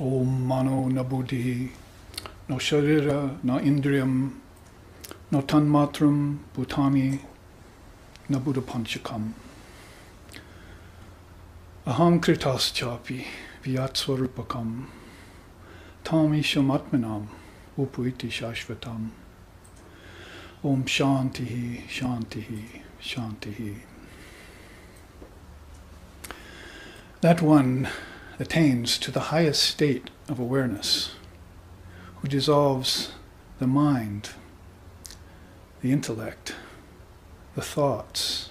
Om mano na buddhi, no sharira, na indriyam, no tanmatram, bhutani, na buddha panchakam. Aham kritas chapi, vyatsvarupakam, tam isham atmanam, upuiti shashvatam. Om shantihi, shantihi, shantihi. That one attains to the highest state of awareness, who dissolves the mind, the intellect, the thoughts,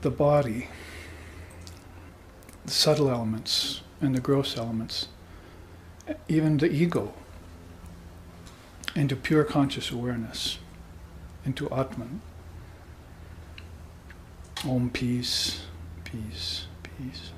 the body, the subtle elements and the gross elements, even the ego, into pure conscious awareness, into Atman. Om peace, peace, peace.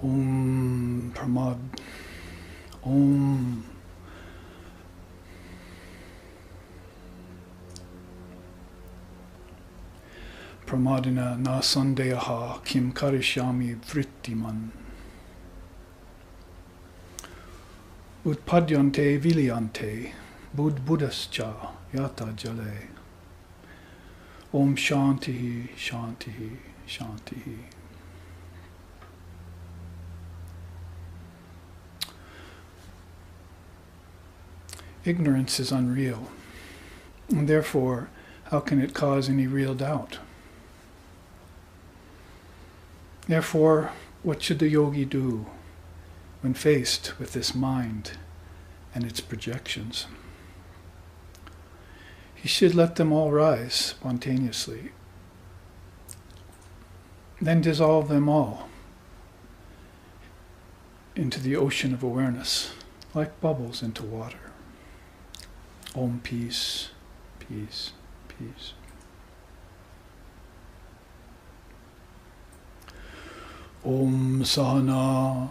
Om Pramad, Om. Pramadina na sandeha kim karishyami vrittiman. Utpadyante vilyante buddhascha yata jale. Om shantihi, shantihi, shantihi. Ignorance is unreal, and therefore, how can it cause any real doubt? Therefore, what should the yogi do when faced with this mind and its projections? He should let them all rise spontaneously, then dissolve them all into the ocean of awareness, like bubbles into water. Om peace, peace, peace. Om Sahana,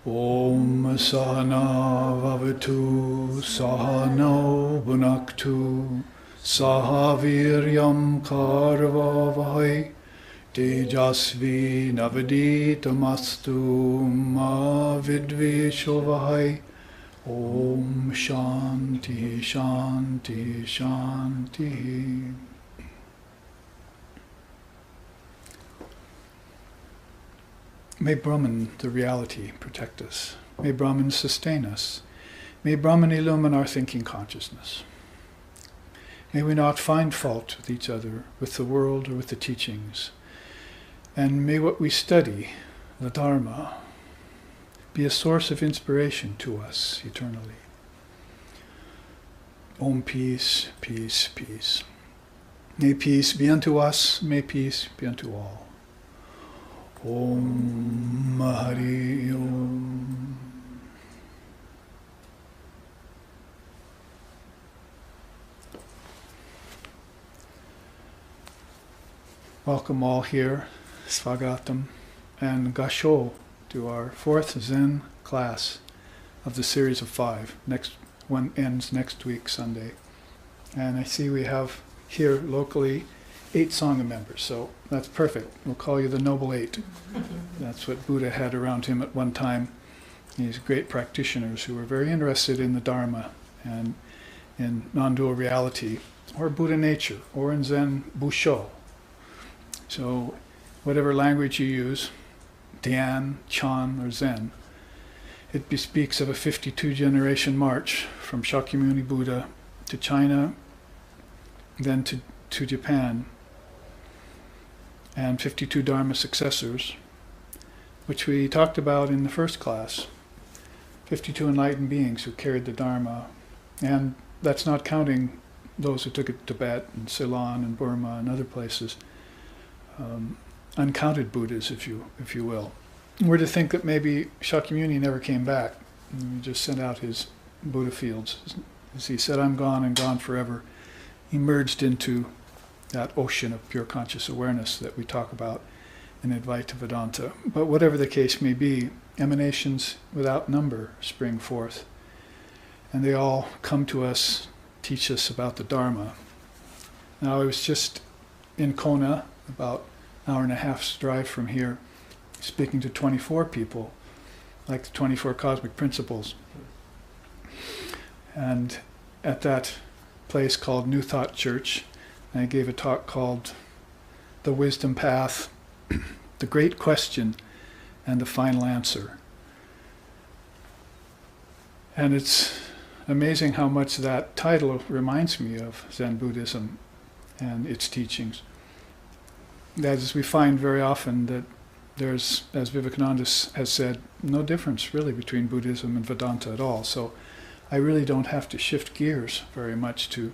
Om Sahana Vavatu, Sahano Bhunaktu, Sahaviryam Karvavahai, Tejasvi Navaditamastu Ma Vidvishovahai. Om Shanti, Shanti, Shanti. May Brahman, the reality, protect us. May Brahman sustain us. May Brahman illumine our thinking consciousness. May we not find fault with each other, with the world, or with the teachings. And may what we study, the Dharma, be a source of inspiration to us eternally. Om peace, peace, peace. May peace be unto us, may peace be unto all. Om Hari Om. Welcome all here, Svagatam, and Gasho to our fourth Zen class of the series of 5. Next one ends next week, Sunday. And I see we have here locally 8 Sangha members, so that's perfect. We'll call you the Noble 8. That's what Buddha had around him at one time. These great practitioners who were very interested in the Dharma and in non-dual reality, or Buddha nature, or in Zen Busho. So whatever language you use, Dian, Chan, or Zen, it bespeaks of a 52-generation march from Shakyamuni Buddha to China, then to Japan, and 52 Dharma successors, which we talked about in the first class. 52 enlightened beings who carried the Dharma, and that's not counting those who took it to Tibet and Ceylon and Burma and other places. Uncounted Buddhas, if you will. We're to think that maybe Shakyamuni never came back. He just sent out his Buddha fields. As he said, I'm gone and gone forever. emerged into that ocean of pure conscious awareness that we talk about in Advaita Vedanta. But whatever the case may be, emanations without number spring forth, and they all come to us, teach us about the Dharma. Now, I was just in Kona, about an hour and a half's drive from here, speaking to 24 people, like the 24 cosmic principles. And at that place called New Thought Church, I gave a talk called The Wisdom Path, The Great Question, and the Final Answer. And it's amazing how much that title reminds me of Zen Buddhism and its teachings. That is, we find very often that there's, as Vivekananda has said, no difference really between Buddhism and Vedanta at all. So I really don't have to shift gears very much to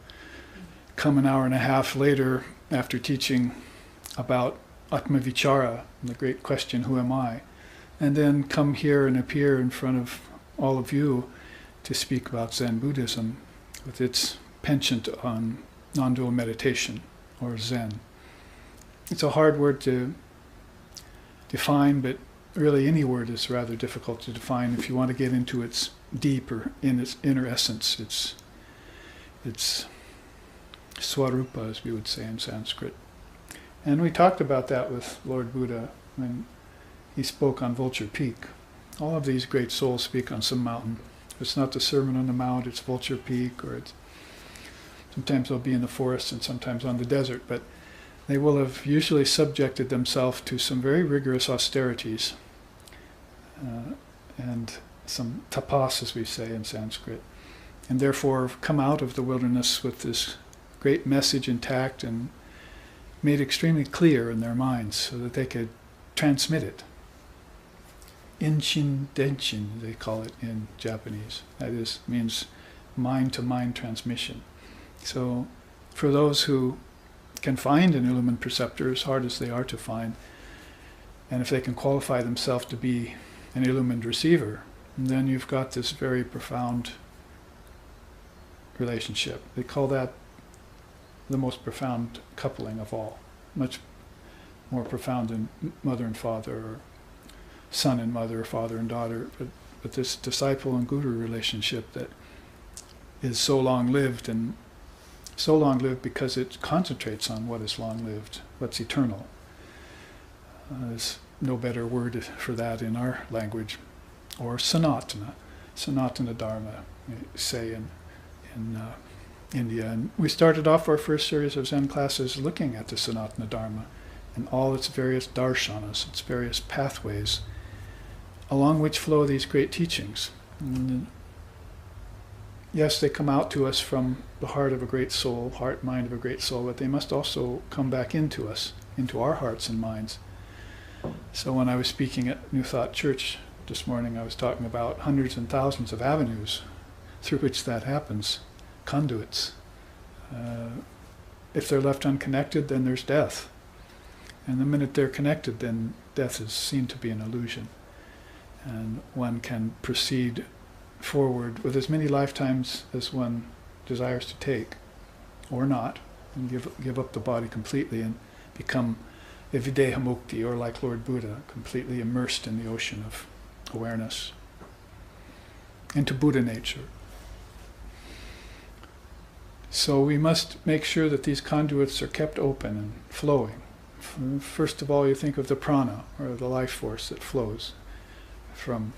come an hour and a half later after teaching about Atma Vichara, the great question, who am I? And then come here and appear in front of all of you to speak about Zen Buddhism with its penchant on non-dual meditation, or Zen. It's a hard word to define, but really any word is rather difficult to define if you want to get into its deeper, in its inner essence, its swarupa, as we would say in Sanskrit. And we talked about that with Lord Buddha when he spoke on Vulture Peak. All of these great souls speak on some mountain. If it's not the Sermon on the Mount, it's Vulture Peak, or it's sometimes they'll be in the forest and sometimes on the desert, but they will have usually subjected themselves to some very rigorous austerities and some tapas, as we say in Sanskrit, and therefore come out of the wilderness with this great message intact and made extremely clear in their minds so that they could transmit it. Inshin Denshin, they call it in Japanese. That is, means mind-to-mind transmission. So for those who can find an illumined preceptor, as hard as they are to find, and if they can qualify themselves to be an illumined receiver, then you've got this very profound relationship. They call that the most profound coupling of all, much more profound than mother and father, or son and mother, or father and daughter, but this disciple and guru relationship that is so long-lived, and so long-lived because it concentrates on what is long-lived, what's eternal. There's no better word for that in our language. Or Sanatana Dharma, say in India. And we started off our first series of Zen classes looking at the Sanatana Dharma and all its various darshanas, its various pathways, along which flow these great teachings. And yes, they come out to us from the heart of a great soul, heart, mind of a great soul, but they must also come back into us, into our hearts and minds. So when I was speaking at New Thought Church this morning, I was talking about hundreds and thousands of avenues through which that happens, conduits. If they're left unconnected, then there's death. And the minute they're connected, then death is seen to be an illusion. And one can proceed forward with as many lifetimes as one desires to take, or not, and give up the body completely and become a videha mukti, or like Lord Buddha, completely immersed in the ocean of awareness, into Buddha nature. So we must make sure that these conduits are kept open and flowing. First of all, you think of the prana, or the life force that flows from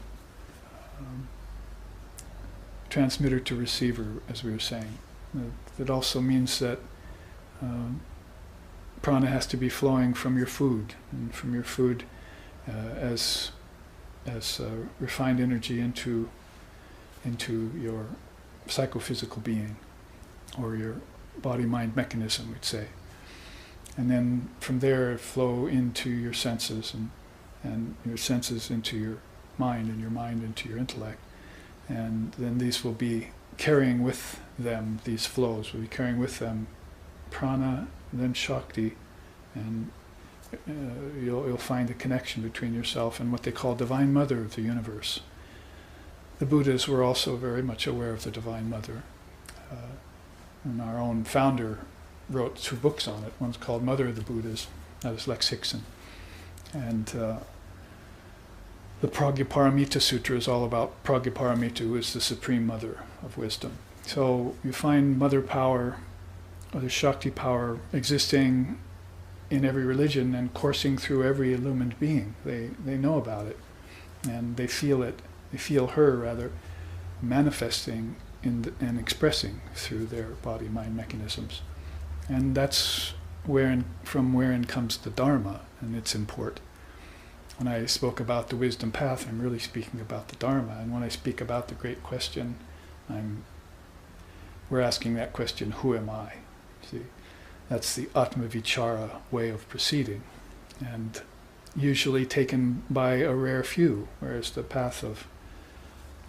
transmitter to receiver, as we were saying. That also means that prana has to be flowing from your food, and from your food as refined energy into your psychophysical being, or your body-mind mechanism, we'd say. And then from there flow into your senses, and your senses into your mind, and your mind into your intellect. And then these will be carrying with them, these flows will be carrying with them prana, then shakti, and you'll find a connection between yourself and what they call Divine Mother of the universe. The Buddhas were also very much aware of the Divine Mother. And our own founder wrote 2 books on it. One's called Mother of the Buddhas, that was Lex Hixon. And the Prajnaparamita Sutra is all about Prajnaparamita, who is the supreme mother of wisdom. So you find mother power, or the Shakti power, existing in every religion and coursing through every illumined being. They know about it, and they feel it. They feel her, rather, manifesting and expressing through their body-mind mechanisms. And that's from wherein comes the Dharma and its import. When I spoke about the wisdom path, I'm really speaking about the Dharma. And when I speak about the great question, we're asking that question, who am I? See, that's the Atma Vichara way of proceeding, and usually taken by a rare few, whereas the path of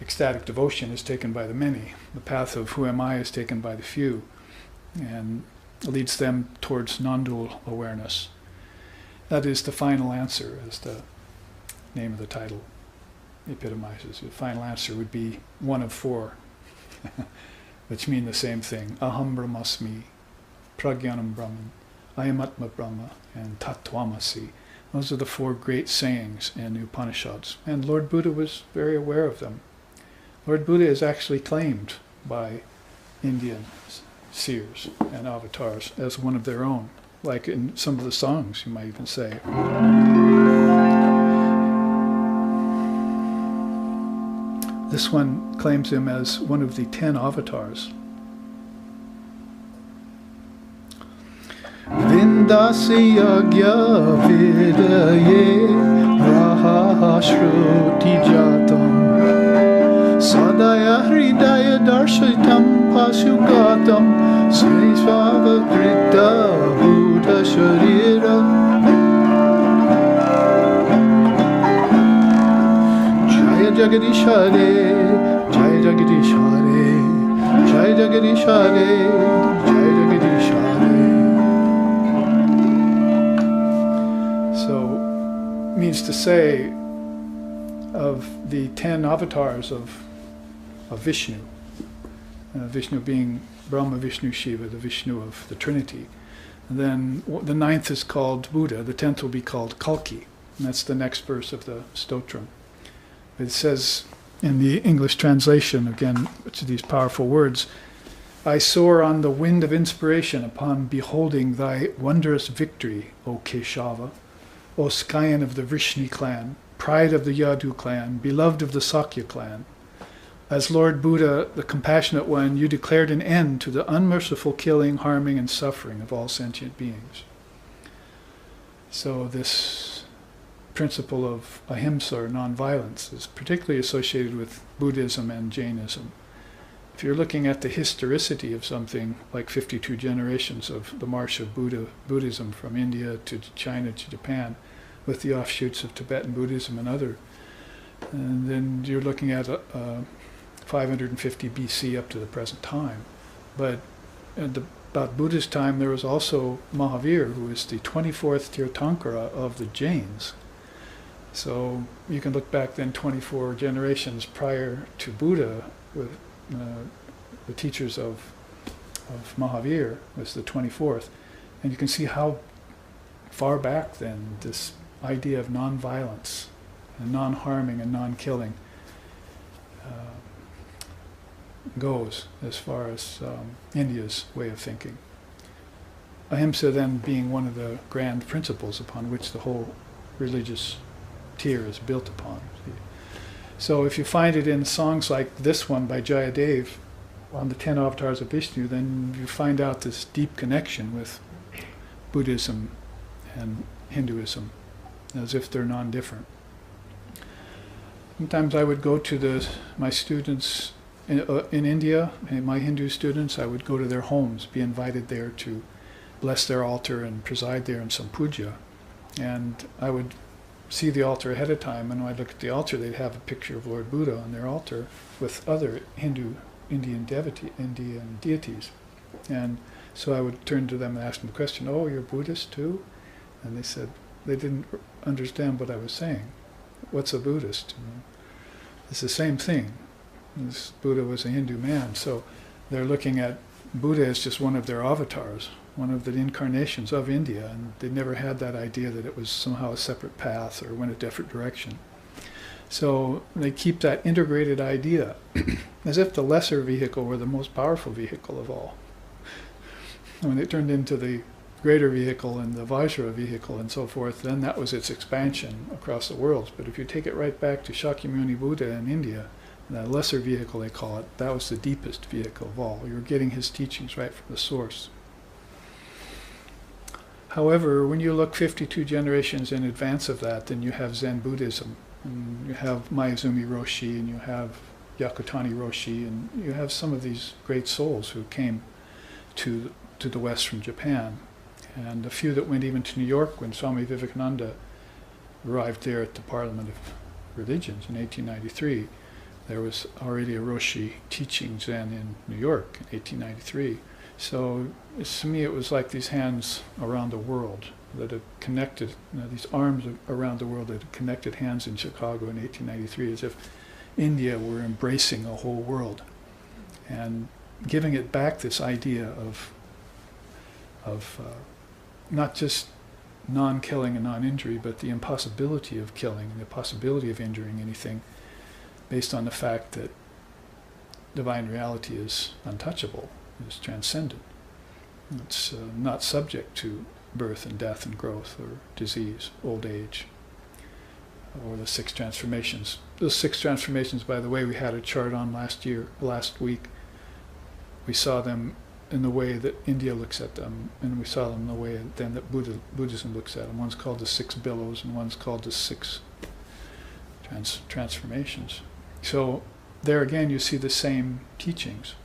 ecstatic devotion is taken by the many. The path of who am I is taken by the few, and leads them towards non-dual awareness. That is the final answer, as the name of the title epitomizes. The final answer would be one of 4, which mean the same thing. Aham Brahmasmi, Prajnanam Brahman, Ayam Atma Brahma, and Tattvamasi. Those are the 4 great sayings in the Upanishads. And Lord Buddha was very aware of them. Lord Buddha is actually claimed by Indian seers and avatars as one of their own, like in some of the songs, you might even say. This one claims him as one of the 10 avatars. Vindasi yagya vidaye raha shruti jatam sadaya hridaya darshitam pasugatam srisvava krita buddha sharira Jaya Jagadish Hare, Jaya Jagadish Hare, Jaya Jagadish Hare, Jaya Jagadish Hare. So, means to say, of the 10 avatars of Vishnu, Vishnu being Brahma, Vishnu, Shiva, the Vishnu of the Trinity. And then the 9th is called Buddha, the 10th will be called Kalki, and that's the next verse of the stotram. It says in the English translation, again, which are these powerful words, I soar on the wind of inspiration upon beholding thy wondrous victory, O Keshava, O scion of the Vrishni clan, pride of the Yadu clan, beloved of the Sakya clan. As Lord Buddha, the compassionate one, you declared an end to the unmerciful killing, harming, and suffering of all sentient beings. So this principle of ahimsa, or nonviolence, is particularly associated with Buddhism and Jainism. If you're looking at the historicity of something like 52 generations of the march of Buddhism from India to China to Japan, with the offshoots of Tibetan Buddhism and other, and then you're looking at 550 BC up to the present time. But at about Buddha's time, there was also Mahavir, who is the 24th Tirthankara of the Jains. So you can look back then 24 generations prior to Buddha, with the teachers of Mahavir was the 24th, and you can see how far back then this idea of non-violence and non-harming and non-killing goes, as far as India's way of thinking. Ahimsa then being one of the grand principles upon which the whole religious tier is built upon. So if you find it in songs like this one by Jayadev on the 10 avatars of Vishnu, then you find out this deep connection with Buddhism and Hinduism, as if they're non-different. Sometimes I would go to my students in India, my Hindu students, I would go to their homes, be invited there to bless their altar and preside there in some puja. And I would see the altar ahead of time, and when I look at the altar, they'd have a picture of Lord Buddha on their altar with other Indian deities. And so I would turn to them and ask them the question, oh, you're Buddhist too? And they said, they didn't understand what I was saying. What's a Buddhist? It's the same thing. This Buddha was a Hindu man, so they're looking at Buddha is just one of their avatars, one of the incarnations of India, and they never had that idea that it was somehow a separate path or went a different direction. So they keep that integrated idea as if the lesser vehicle were the most powerful vehicle of all. When it turned into the greater vehicle and the Vajra vehicle and so forth, then that was its expansion across the world. But if you take it right back to Shakyamuni Buddha in India, that lesser vehicle they call it, that was the deepest vehicle of all. You were getting his teachings right from the source. However, when you look 52 generations in advance of that, then you have Zen Buddhism, and you have Mayazumi Roshi, and you have Yakutani Roshi, and you have some of these great souls who came to the West from Japan. And a few that went even to New York when Swami Vivekananda arrived there at the Parliament of Religions in 1893. There was already a Roshi teaching Zen in New York in 1893. So to me it was like these hands around the world that had connected, these arms around the world that had connected hands in Chicago in 1893, as if India were embracing a whole world and giving it back this idea of not just non-killing and non-injury, but the impossibility of killing and the possibility of injuring anything, based on the fact that divine reality is untouchable, is transcendent. It's not subject to birth and death and growth or disease, old age, or the 6 transformations. Those 6 transformations, by the way, we had a chart on last week. We saw them in the way that India looks at them, and we saw them in the way then that Buddhism looks at them. One's called the 6 billows, and one's called the 6 transformations. So there again you see the same teachings.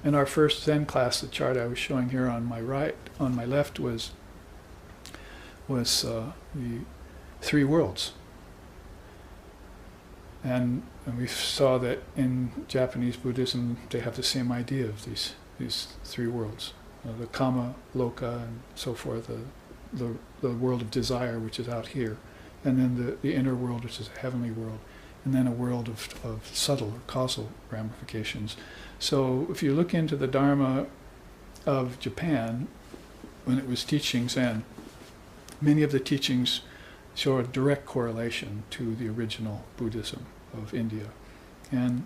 In our first Zen class, the chart I was showing here on my left was the 3 worlds. And we saw that in Japanese Buddhism they have the same idea of these 3 worlds. The Kama, Loka, and so forth, the world of desire, which is out here, and then the inner world, which is a heavenly world, and then a world of subtle or causal ramifications. So if you look into the Dharma of Japan, when it was teaching Zen, many of the teachings show a direct correlation to the original Buddhism of India. And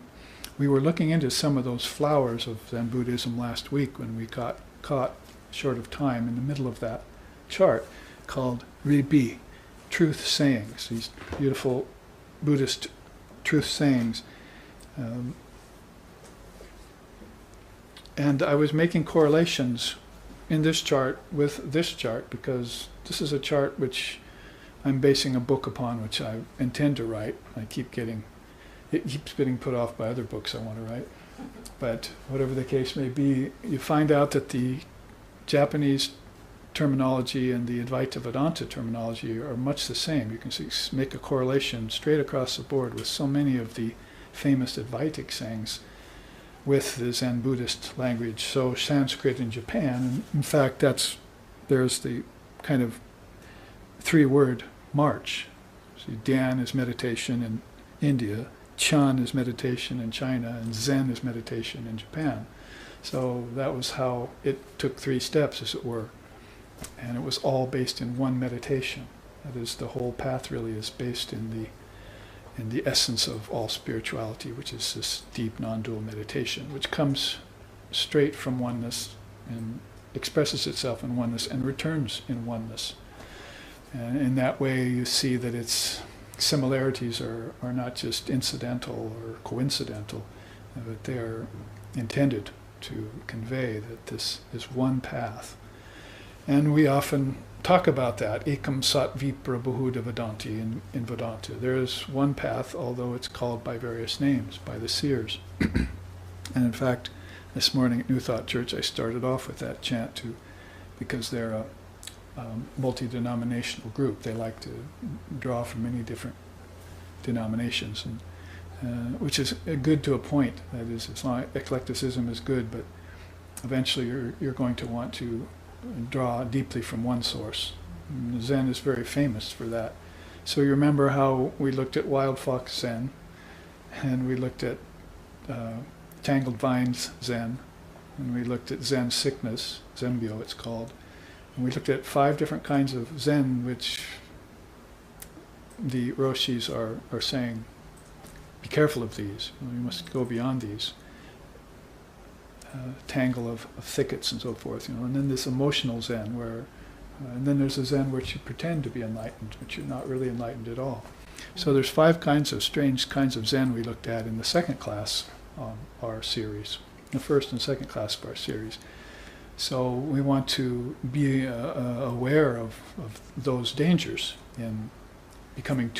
we were looking into some of those flowers of Zen Buddhism last week when we got caught short of time in the middle of that chart called Ribi, truth sayings, these beautiful Buddhist truth sayings. And I was making correlations in this chart with this chart because this is a chart which I'm basing a book upon, which I intend to write. It keeps getting put off by other books I want to write. But whatever the case may be, you find out that the Japanese terminology and the Advaita Vedanta terminology are much the same. You can make a correlation straight across the board with so many of the famous Advaitic sayings with the Zen Buddhist language. So Sanskrit in Japan, and in fact there's the kind of 3-word march. See, Dhyan is meditation in India, Chan is meditation in China, and Zen is meditation in Japan. So that was how it took 3 steps, as it were. And it was all based in one meditation. That is, the whole path really is based in the essence of all spirituality, which is this deep non-dual meditation, which comes straight from oneness and expresses itself in oneness and returns in oneness. And in that way you see that its similarities are not just incidental or coincidental, but they are intended to convey that this is one path. And we often talk about that, ekam sat vipra bahuda vedanti in Vedanta. There is one path, although it's called by various names, by the seers. And in fact, this morning at New Thought Church I started off with that chant too, because they're a multi-denominational group. They like to draw from many different denominations, and which is good to a point. That is, it's not, eclecticism is good, but eventually you're going to want to draw deeply from one source. And Zen is very famous for that. So you remember how we looked at Wild Fox Zen, and we looked at Tangled Vines Zen, and we looked at Zen sickness, Zenbyo it's called, and we looked at 5 different kinds of Zen which the Roshis are saying, be careful of these, we must go beyond these. Tangle of thickets and so forth, and then this emotional Zen where, and then there's a Zen which you pretend to be enlightened, but you're not really enlightened at all. So there's 5 kinds of strange kinds of Zen we looked at in the second class on our series, the first and second class of our series. So we want to be aware of those dangers in becoming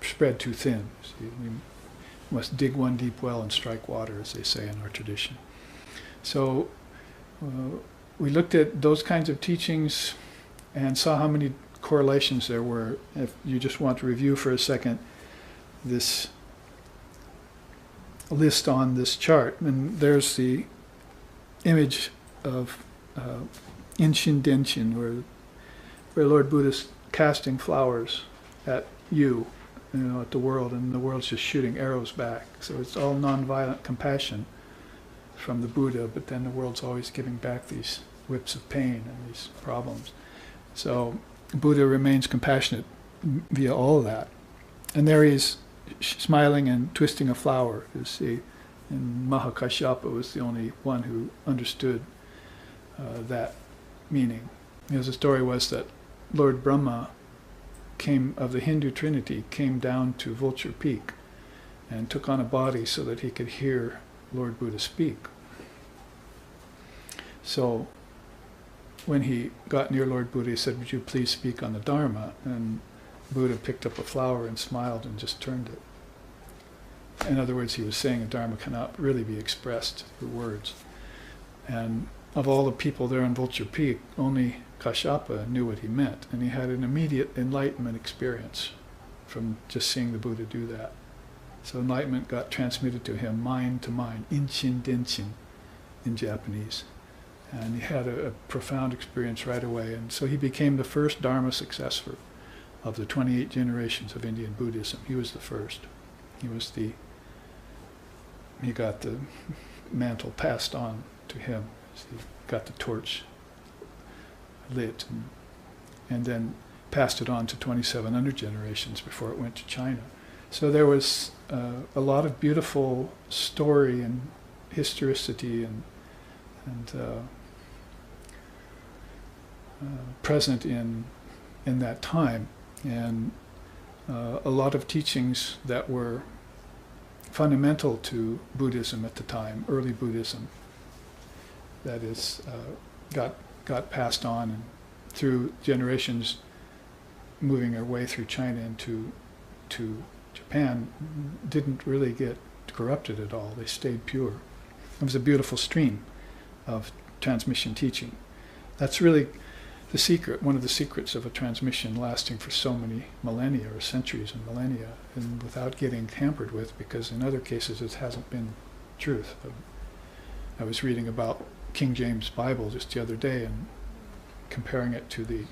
spread too thin. See, we must dig one deep well and strike water, as they say in our tradition. So we looked at those kinds of teachings and saw how many correlations there were. If you just want to review for a second this list on this chart, and there's the image of Inshin Denshin, where Lord Buddha's casting flowers at at the world, and the world's just shooting arrows back. So it's all nonviolent compassion from the Buddha, but then the world's always giving back these whips of pain and these problems. So Buddha remains compassionate via all of that. And there he is smiling and twisting a flower. You see, and Mahakashyapa was the only one who understood that meaning. Because the story was that Lord Brahma of the Hindu Trinity came down to Vulture Peak and took on a body so that he could hear Lord Buddha speak. So when he got near Lord Buddha, he said, "Would you please speak on the Dharma?" And Buddha picked up a flower and smiled and just turned it. In other words, he was saying the Dharma cannot really be expressed through words. And of all the people there on Vulture Peak, only Kashyapa knew what he meant, and he had an immediate enlightenment experience from just seeing the Buddha do that. So enlightenment got transmitted to him, mind to mind, inshin denshin in Japanese. And he had a profound experience right away, and so he became the first Dharma successor of the 28 generations of Indian Buddhism. He was the first. He got the mantle passed on to him. He got the torch lit and then passed it on to 2,700 generations before it went to China. So there was a lot of beautiful story and historicity and present in that time, and a lot of teachings that were fundamental to Buddhism at the time, early Buddhism, that is, got passed on and through generations, moving their way through China into Japan, didn't really get corrupted at all. They stayed pure. It was a beautiful stream of transmission teaching. That's really the secret, one of the secrets of a transmission lasting for so many millennia or centuries and millennia, and without getting tampered with, because in other cases it hasn't been truth. I was reading about King James Bible just the other day and comparing it to the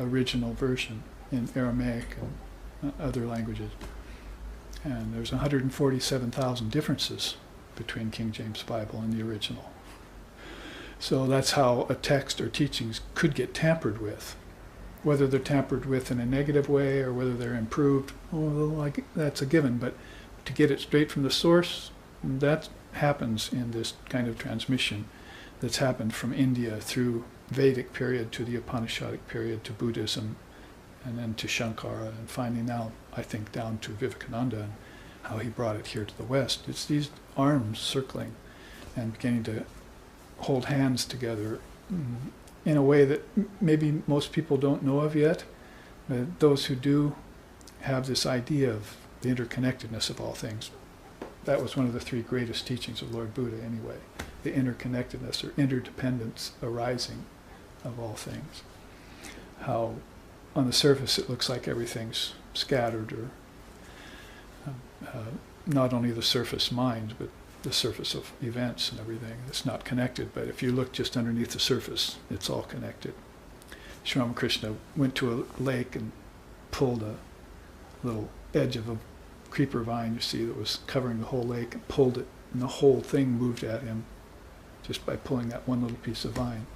original version in Aramaic and other languages. And there's 147,000 differences between King James Bible and the original. So that's how a text or teachings could get tampered with. Whether they're tampered with in a negative way or whether they're improved, well, that's a given. But to get it straight from the source, that happens in this kind of transmission that's happened from India through Vedic period to the Upanishadic period to Buddhism and then to Shankara, and finally now, I think, down to Vivekananda and how he brought it here to the West. It's these arms circling and beginning to hold hands together in a way that maybe most people don't know of yet, but those who do have this idea of the interconnectedness of all things. That was one of the 3 greatest teachings of Lord Buddha anyway, the interconnectedness or interdependence arising of all things. How on the surface it looks like everything's scattered, or not only the surface mind, but the surface of events and everything. It's not connected, but if you look just underneath the surface, it's all connected. Sri Ramakrishna went to a lake and pulled a little edge of a creeper vine, you see, that was covering the whole lake, and pulled it, and the whole thing moved at him just by pulling that one little piece of vine.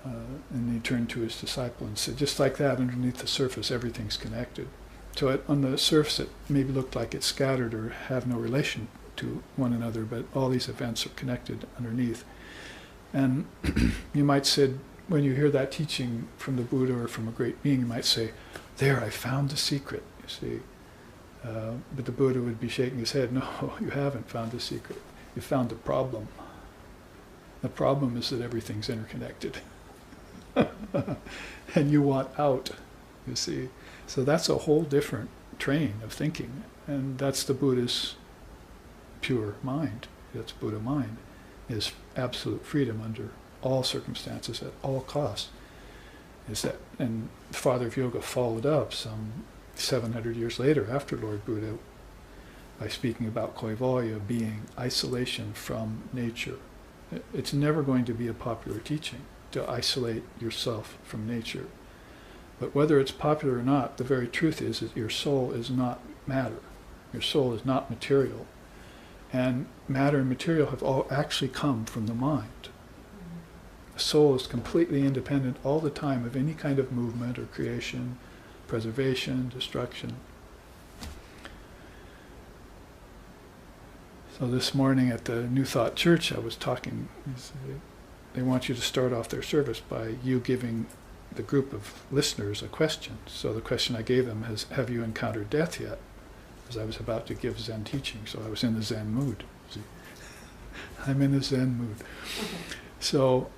And he turned to his disciple and said, just like that, underneath the surface, everything's connected. So on the surface, it maybe looked like it's scattered or have no relation to one another, but all these events are connected underneath. And you might say, when you hear that teaching from the Buddha or from a great being, you might say, there, I found the secret, you see. But the Buddha would be shaking his head, no, you haven't found the secret. You found the problem. The problem is that everything's interconnected. And you want out, you see. So that's a whole different train of thinking. And that's the Buddha's pure mind. That's Buddha mind, is absolute freedom under all circumstances, at all costs. Is that, and the Father of Yoga followed up some 700 years later, after Lord Buddha, by speaking about Kaivalya being isolation from nature. It's never going to be a popular teaching to isolate yourself from nature. But whether it's popular or not, the very truth is that your soul is not matter. Your soul is not material. And matter and material have all actually come from the mind. The soul is completely independent all the time of any kind of movement or creation, preservation, destruction. So this morning at the New Thought Church, I was talking, they want you to start off their service by you giving the group of listeners a question. So the question I gave them is, have you encountered death yet? As I was about to give Zen teaching, so I was in the Zen mood. See? I'm in a Zen mood. So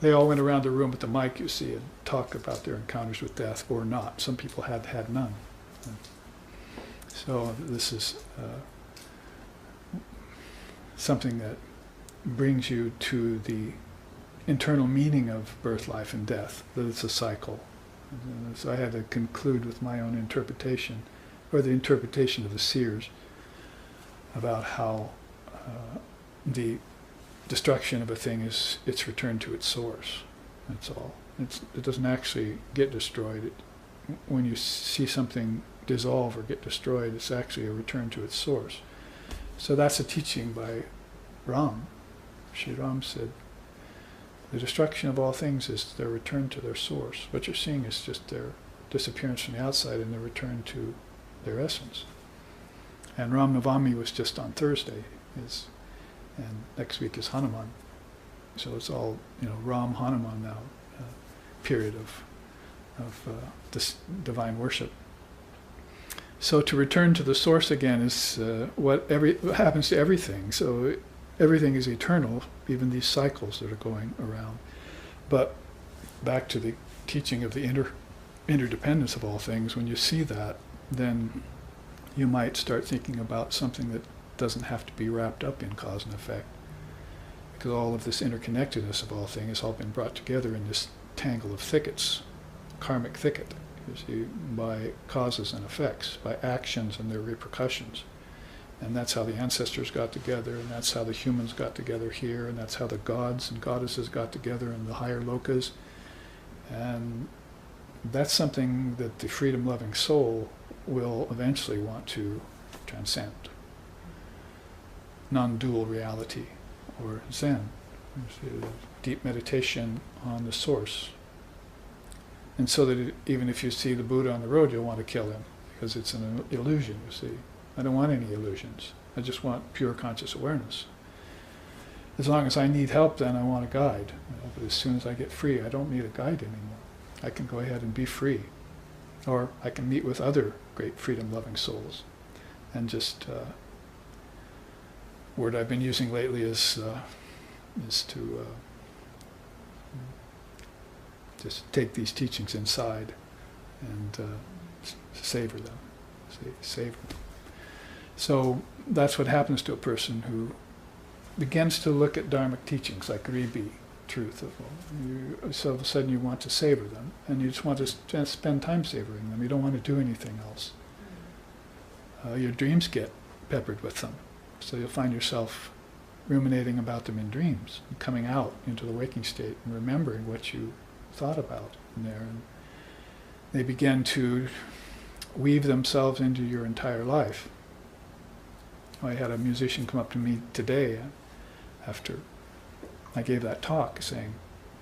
they all went around the room with the mic, you see, and talk about their encounters with death or not. Some people had none. So this is something that brings you to the internal meaning of birth, life, and death, that it's a cycle. And so I had to conclude with my own interpretation, or the interpretation of the seers, about how the destruction of a thing is its return to its source. That's all. It doesn't actually get destroyed. When you see something dissolve or get destroyed, it's actually a return to its source. So that's a teaching by Ram. Sri Ram said, the destruction of all things is their return to their source. What you're seeing is just their disappearance from the outside and their return to their essence. And Ram Navami was just on Thursday, and next week is Hanuman. So it's all, Ram Hanuman now, period of this divine worship. So to return to the source again is what happens to everything. So everything is eternal, even these cycles that are going around. But back to the teaching of the interdependence of all things, when you see that, then you might start thinking about something that doesn't have to be wrapped up in cause and effect. Because all of this interconnectedness of all things has all been brought together in this tangle of thickets, karmic thicket, you see, by causes and effects, by actions and their repercussions. And that's how the ancestors got together, and that's how the humans got together here, and that's how the gods and goddesses got together in the higher lokas. And that's something that the freedom-loving soul will eventually want to transcend. Non-dual reality, or Zen, deep meditation on the source. And so that even if you see the Buddha on the road, you'll want to kill him, because it's an illusion, you see. I don't want any illusions. I just want pure conscious awareness. As long as I need help, then I want a guide. But as soon as I get free, I don't need a guide anymore. I can go ahead and be free. Or I can meet with other great freedom-loving souls. And just, word I've been using lately is to just take these teachings inside and savor them. Savor them. So that's what happens to a person who begins to look at Dharmic teachings like Ribi, truth. So all of a sudden you want to savor them, and you just want to spend time savoring them. You don't want to do anything else. Your dreams get peppered with them. So you'll find yourself ruminating about them in dreams, and coming out into the waking state and remembering what you thought about in there. And they begin to weave themselves into your entire life. I had a musician come up to me today after I gave that talk, saying,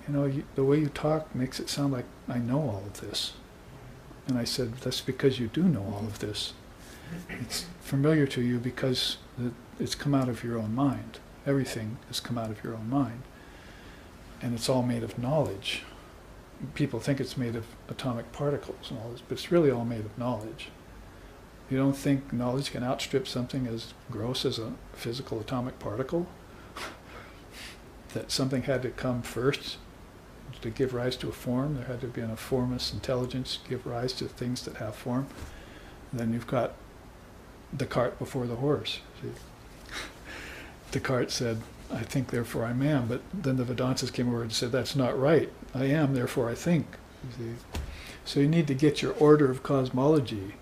the way you talk makes it sound like I know all of this. And I said, that's because you do know all of this. It's familiar to you because it's come out of your own mind. Everything has come out of your own mind. And it's all made of knowledge. People think it's made of atomic particles and all this, but it's really all made of knowledge. You don't think knowledge can outstrip something as gross as a physical atomic particle? That something had to come first to give rise to a form. There had to be a formless intelligence to give rise to things that have form. Then you've got the cart before the horse. See? Descartes said, I think, therefore I am. But then the Vedantas came over and said, that's not right. I am, therefore I think. You see? So you need to get your order of cosmology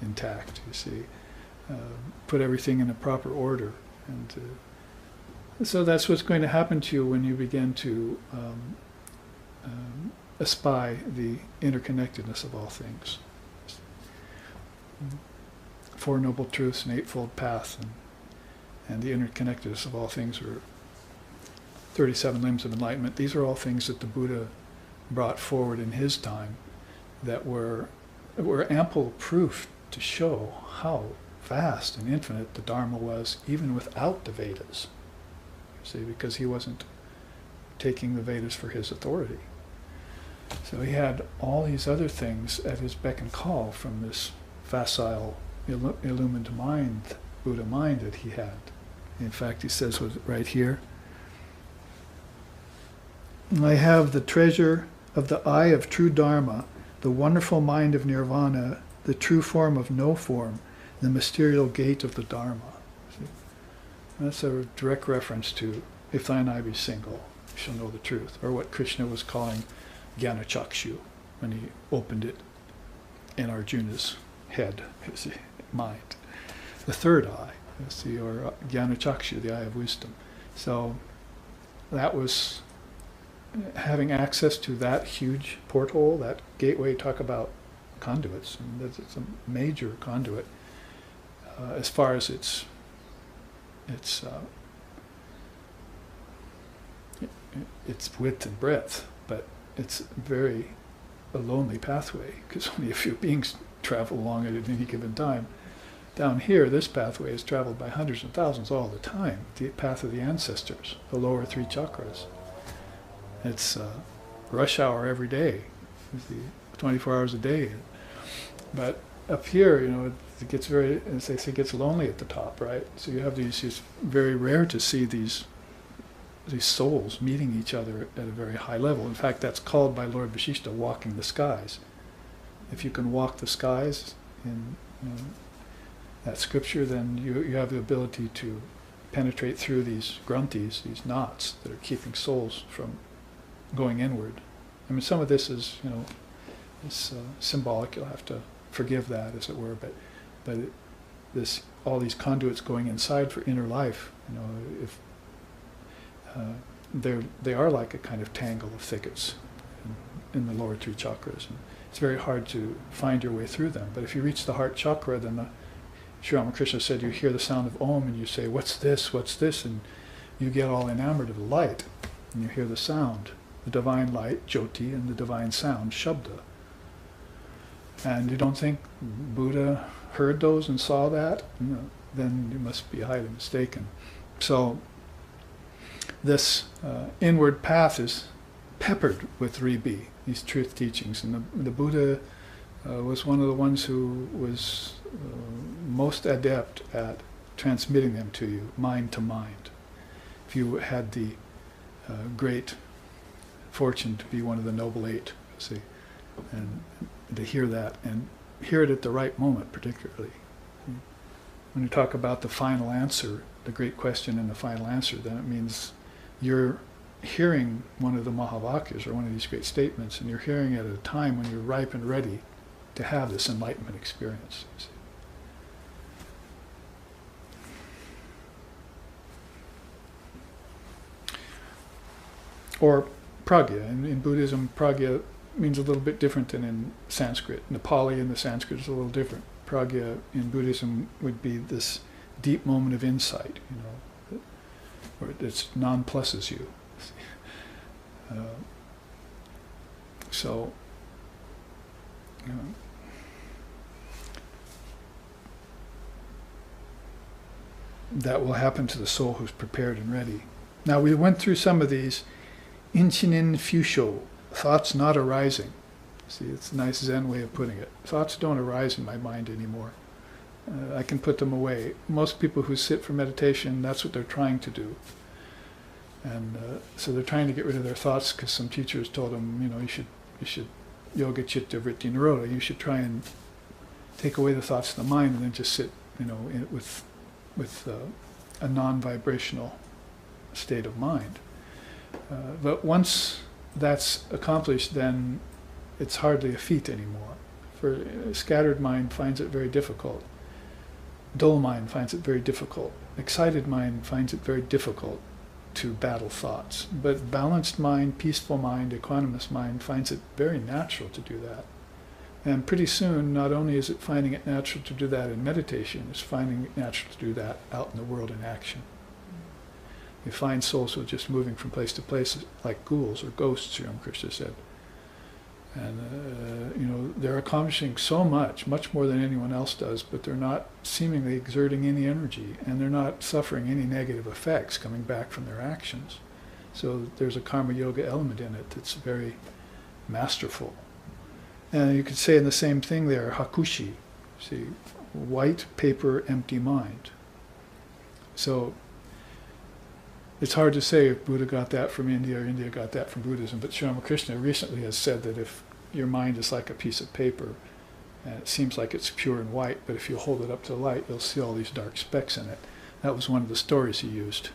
intact, you see. Put everything in a proper order. And so that's what's going to happen to you when you begin to espy the interconnectedness of all things. Four Noble Truths, an Eightfold Path, and the interconnectedness of all things, or 37 Limbs of Enlightenment. These are all things that the Buddha brought forward in his time that were ample proof to show how vast and infinite the Dharma was, even without the Vedas. See, because he wasn't taking the Vedas for his authority. So he had all these other things at his beck and call from this facile, illumined mind, Buddha mind that he had. In fact, he says right here, I have the treasure of the eye of true Dharma, the wonderful mind of Nirvana, the true form of no form, the mysterious gate of the Dharma. See? That's a direct reference to, if thine eye be single, you shall know the truth, or what Krishna was calling Jnana-chakshu when he opened it in Arjuna's head, his mind. The third eye, see, or Jnana-chakshu, the eye of wisdom. So that was having access to that huge porthole, that gateway. Talk about conduits, and it's a major conduit as far as its width and breadth, but it's very a lonely pathway because only a few beings travel along it at any given time. Down here, this pathway is traveled by hundreds and thousands all the time, the path of the ancestors, the lower three chakras. It's rush hour every day, 24 hours a day. But up here, it gets very, as they say, it gets lonely at the top, right? So you have these, it's very rare to see these souls meeting each other at a very high level. In fact, that's called by Lord Vashishta walking the skies. If you can walk the skies in that scripture, then you have the ability to penetrate through these grunties, these knots that are keeping souls from going inward. I mean, some of this is, is symbolic. You'll have to forgive that, as it were. But all these conduits going inside for inner life, if they are like a kind of tangle of thickets in the lower three chakras. And it's very hard to find your way through them. But if you reach the heart chakra, then Sri Ramakrishna said you hear the sound of Om and you say, what's this, what's this? And you get all enamored of the light. And you hear the sound, the divine light, Jyoti, and the divine sound, Shabda. And you don't think Buddha heard those and saw that? Then you must be highly mistaken. So this inward path is peppered with Ribi, these truth teachings. And the Buddha was one of the ones who was most adept at transmitting them to you, mind to mind. If you had the great fortune to be one of the Noble Eight, see, and to hear that, and hear it at the right moment particularly. When you talk about the final answer, the great question and the final answer, then it means you're hearing one of the Mahavakyas, or one of these great statements, and you're hearing it at a time when you're ripe and ready to have this enlightenment experience. See. Or pragya. In Buddhism, pragya means a little bit different than in Sanskrit. Nepali and the Sanskrit is a little different. Pragya in Buddhism would be this deep moment of insight, or it non-pluses you. So, that will happen to the soul who's prepared and ready. Now we went through some of these. Inchinin fusho, thoughts not arising. See, it's a nice Zen way of putting it. Thoughts don't arise in my mind anymore. I can put them away. Most people who sit for meditation, that's what they're trying to do. And so they're trying to get rid of their thoughts because some teachers told them, you should yoga chitta vritti nirodha. You should try and take away the thoughts of the mind and then just sit, with a non-vibrational state of mind. But once that's accomplished, then it's hardly a feat anymore. For a scattered mind finds it very difficult. Dull mind finds it very difficult. Excited mind finds it very difficult to battle thoughts. But balanced mind, peaceful mind, equanimous mind finds it very natural to do that. And pretty soon, not only is it finding it natural to do that in meditation, it's finding it natural to do that out in the world in action. You find souls who are just moving from place to place like ghouls or ghosts, Sri Ramakrishna said. And, they're accomplishing so much more than anyone else does, but they're not seemingly exerting any energy, and they're not suffering any negative effects coming back from their actions. So there's a karma yoga element in it that's very masterful. And you could say in the same thing there, hakushi, see, white paper, empty mind. So it's hard to say if Buddha got that from India or India got that from Buddhism, but Sri Ramakrishna recently has said that if your mind is like a piece of paper, and it seems like it's pure and white, but if you hold it up to the light, you'll see all these dark specks in it. That was one of the stories he used.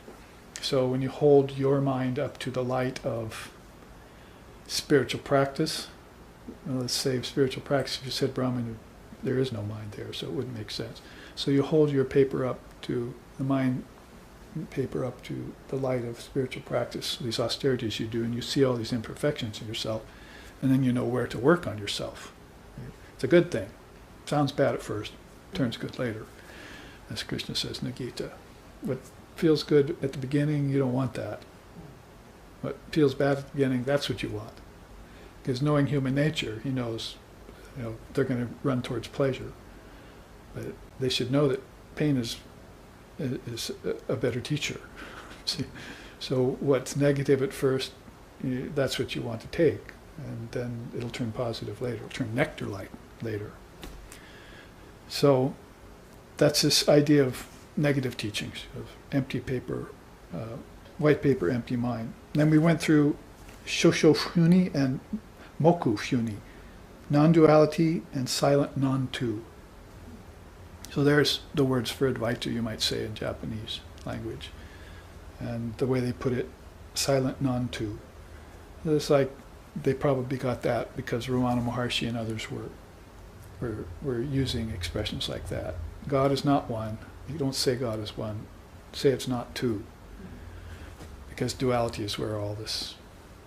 So when you hold your mind up to the light of spiritual practice, let's say spiritual practice, if you said Brahman, there is no mind there, so it wouldn't make sense. So you hold your paper up to the mind, paper up to the light of spiritual practice, these austerities you do, and you see all these imperfections in yourself, and then you know where to work on yourself. It's a good thing. Sounds bad at first, turns good later, as Krishna says in the Gita. What feels good at the beginning, you don't want that. What feels bad at the beginning, that's what you want. Because knowing human nature, he knows, they're going to run towards pleasure. But they should know that pain is a better teacher. See? So what's negative at first, that's what you want to take. And then it'll turn positive later. It'll turn nectar-like later. So that's this idea of negative teachings, of empty paper, white paper, empty mind. And then we went through shosho shuni and moku shuni, non-duality and silent non-two. So there's the words for Advaita, you might say, in Japanese language. And the way they put it, silent non-two. It's like they probably got that because Ramana Maharshi and others were using expressions like that. God is not one. You don't say God is one. Say it's not two. Because duality is where all this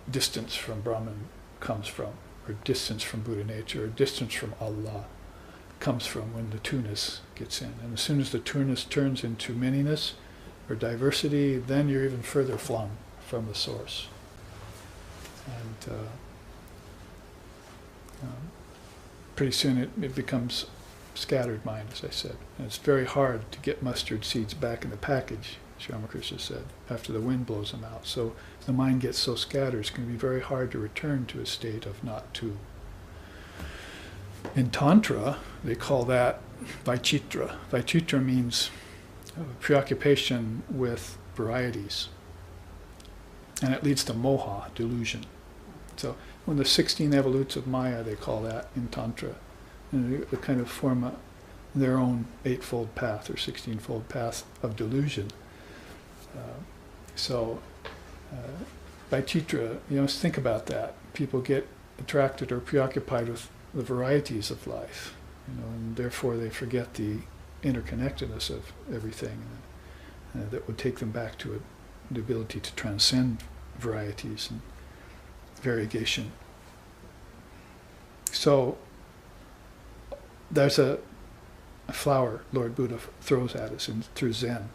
distance from Brahman comes from, or distance from Buddha nature, or distance from Allah comes from when the two-ness gets in. And as soon as the two-ness turns into manyness or diversity, then you're even further flung from the source. And pretty soon it becomes scattered mind, as I said. And it's very hard to get mustard seeds back in the package, Sri Ramakrishna said, after the wind blows them out. So the mind gets so scattered, it's going to be very hard to return to a state of not two. In Tantra, they call that Vaicitra. Vaicitra means preoccupation with varieties. And it leads to moha, delusion. So when the 16 evolutes of Maya, they call that in Tantra. And they kind of form their own eightfold path or 16-fold path of delusion. Vaicitra, think about that. People get attracted or preoccupied with the varieties of life, and therefore they forget the interconnectedness of everything that would take them back to the ability to transcend varieties and variegation. So there's a flower Lord Buddha throws at us through Zen.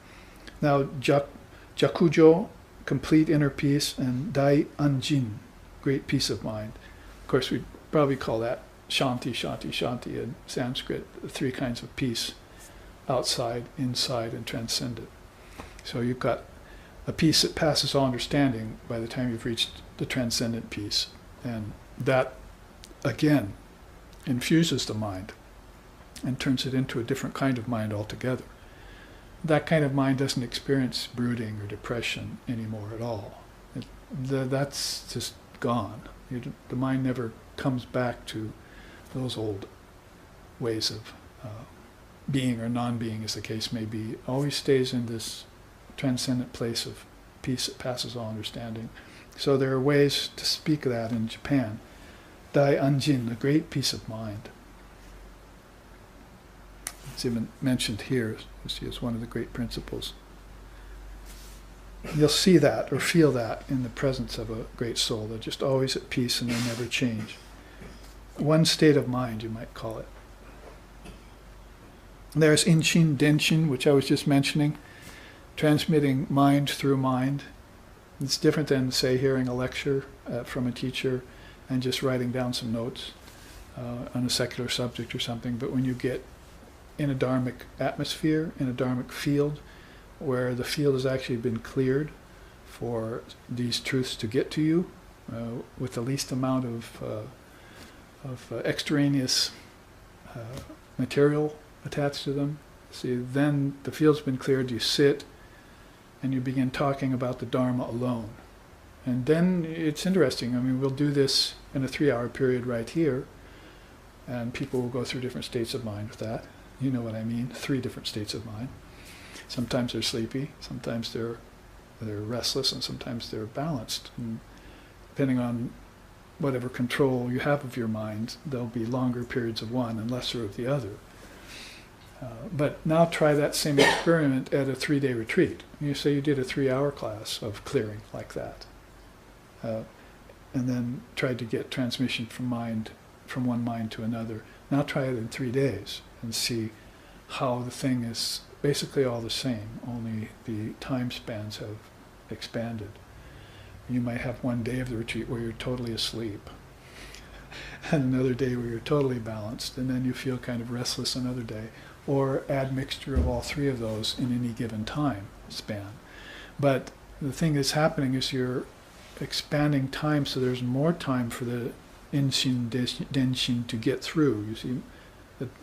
Now, Jakujo, complete inner peace, and Dai Anjin, great peace of mind. Of course, we'd probably call that Shanti, Shanti, Shanti in Sanskrit, the three kinds of peace: outside, inside, and transcendent. So you've got a peace that passes all understanding by the time you've reached the transcendent peace. And that, again, infuses the mind and turns it into a different kind of mind altogether. That kind of mind doesn't experience brooding or depression anymore at all. That's just gone. The mind never comes back to those old ways of being or non-being, as the case may be. It always stays in this transcendent place of peace that passes all understanding. So there are ways to speak of that in Japan. Dai Anjin, a great peace of mind. It's even mentioned here, you see, as one of the great principles. You'll see that or feel that in the presence of a great soul. They're just always at peace and they never change. One state of mind, you might call it. There's Inshin Denshin, which I was just mentioning, transmitting mind through mind. It's different than, say, hearing a lecture from a teacher and just writing down some notes on a secular subject or something. But when you get in a dharmic atmosphere, in a dharmic field, where the field has actually been cleared for these truths to get to you with the least amount of extraneous material attached to them. See, then the field's been cleared, you sit, and you begin talking about the Dharma alone. And then it's interesting. I mean, we'll do this in a 3-hour period right here, and people will go through different states of mind with that. You know what I mean, 3 different states of mind. Sometimes they're sleepy, sometimes they're restless, and sometimes they're balanced. And depending on whatever control you have of your mind, there'll be longer periods of one and lesser of the other. But now try that same experiment at a 3-day retreat. You say you did a 3-hour class of clearing like that, and then tried to get transmission from one mind to another. Now try it in 3 days and see how the thing is basically all the same, only the time spans have expanded. You might have one day of the retreat where you're totally asleep, and another day where you're totally balanced, and then you feel kind of restless another day, or add mixture of all 3 of those in any given time span. But the thing that's happening is you're expanding time, so there's more time for the Inshin Denshin to get through. You see,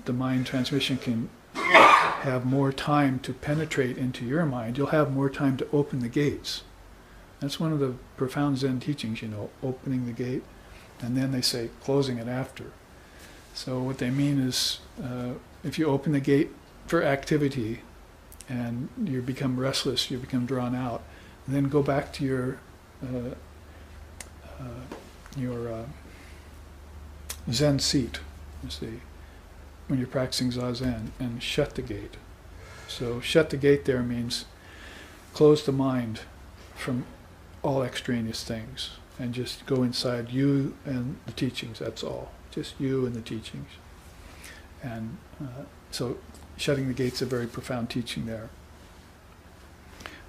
the mind transmission can have more time to penetrate into your mind. You'll have more time to open the gates. That's one of the profound Zen teachings, you know, opening the gate, and then they say closing it after. So what they mean is, if you open the gate for activity and you become restless, you become drawn out, then go back to your Zen seat, you see, when you're practicing Zazen, and shut the gate. So shut the gate there means close the mind from all extraneous things and just go inside you and the teachings, that's all. Just you and the teachings. And so shutting the gate's a very profound teaching there.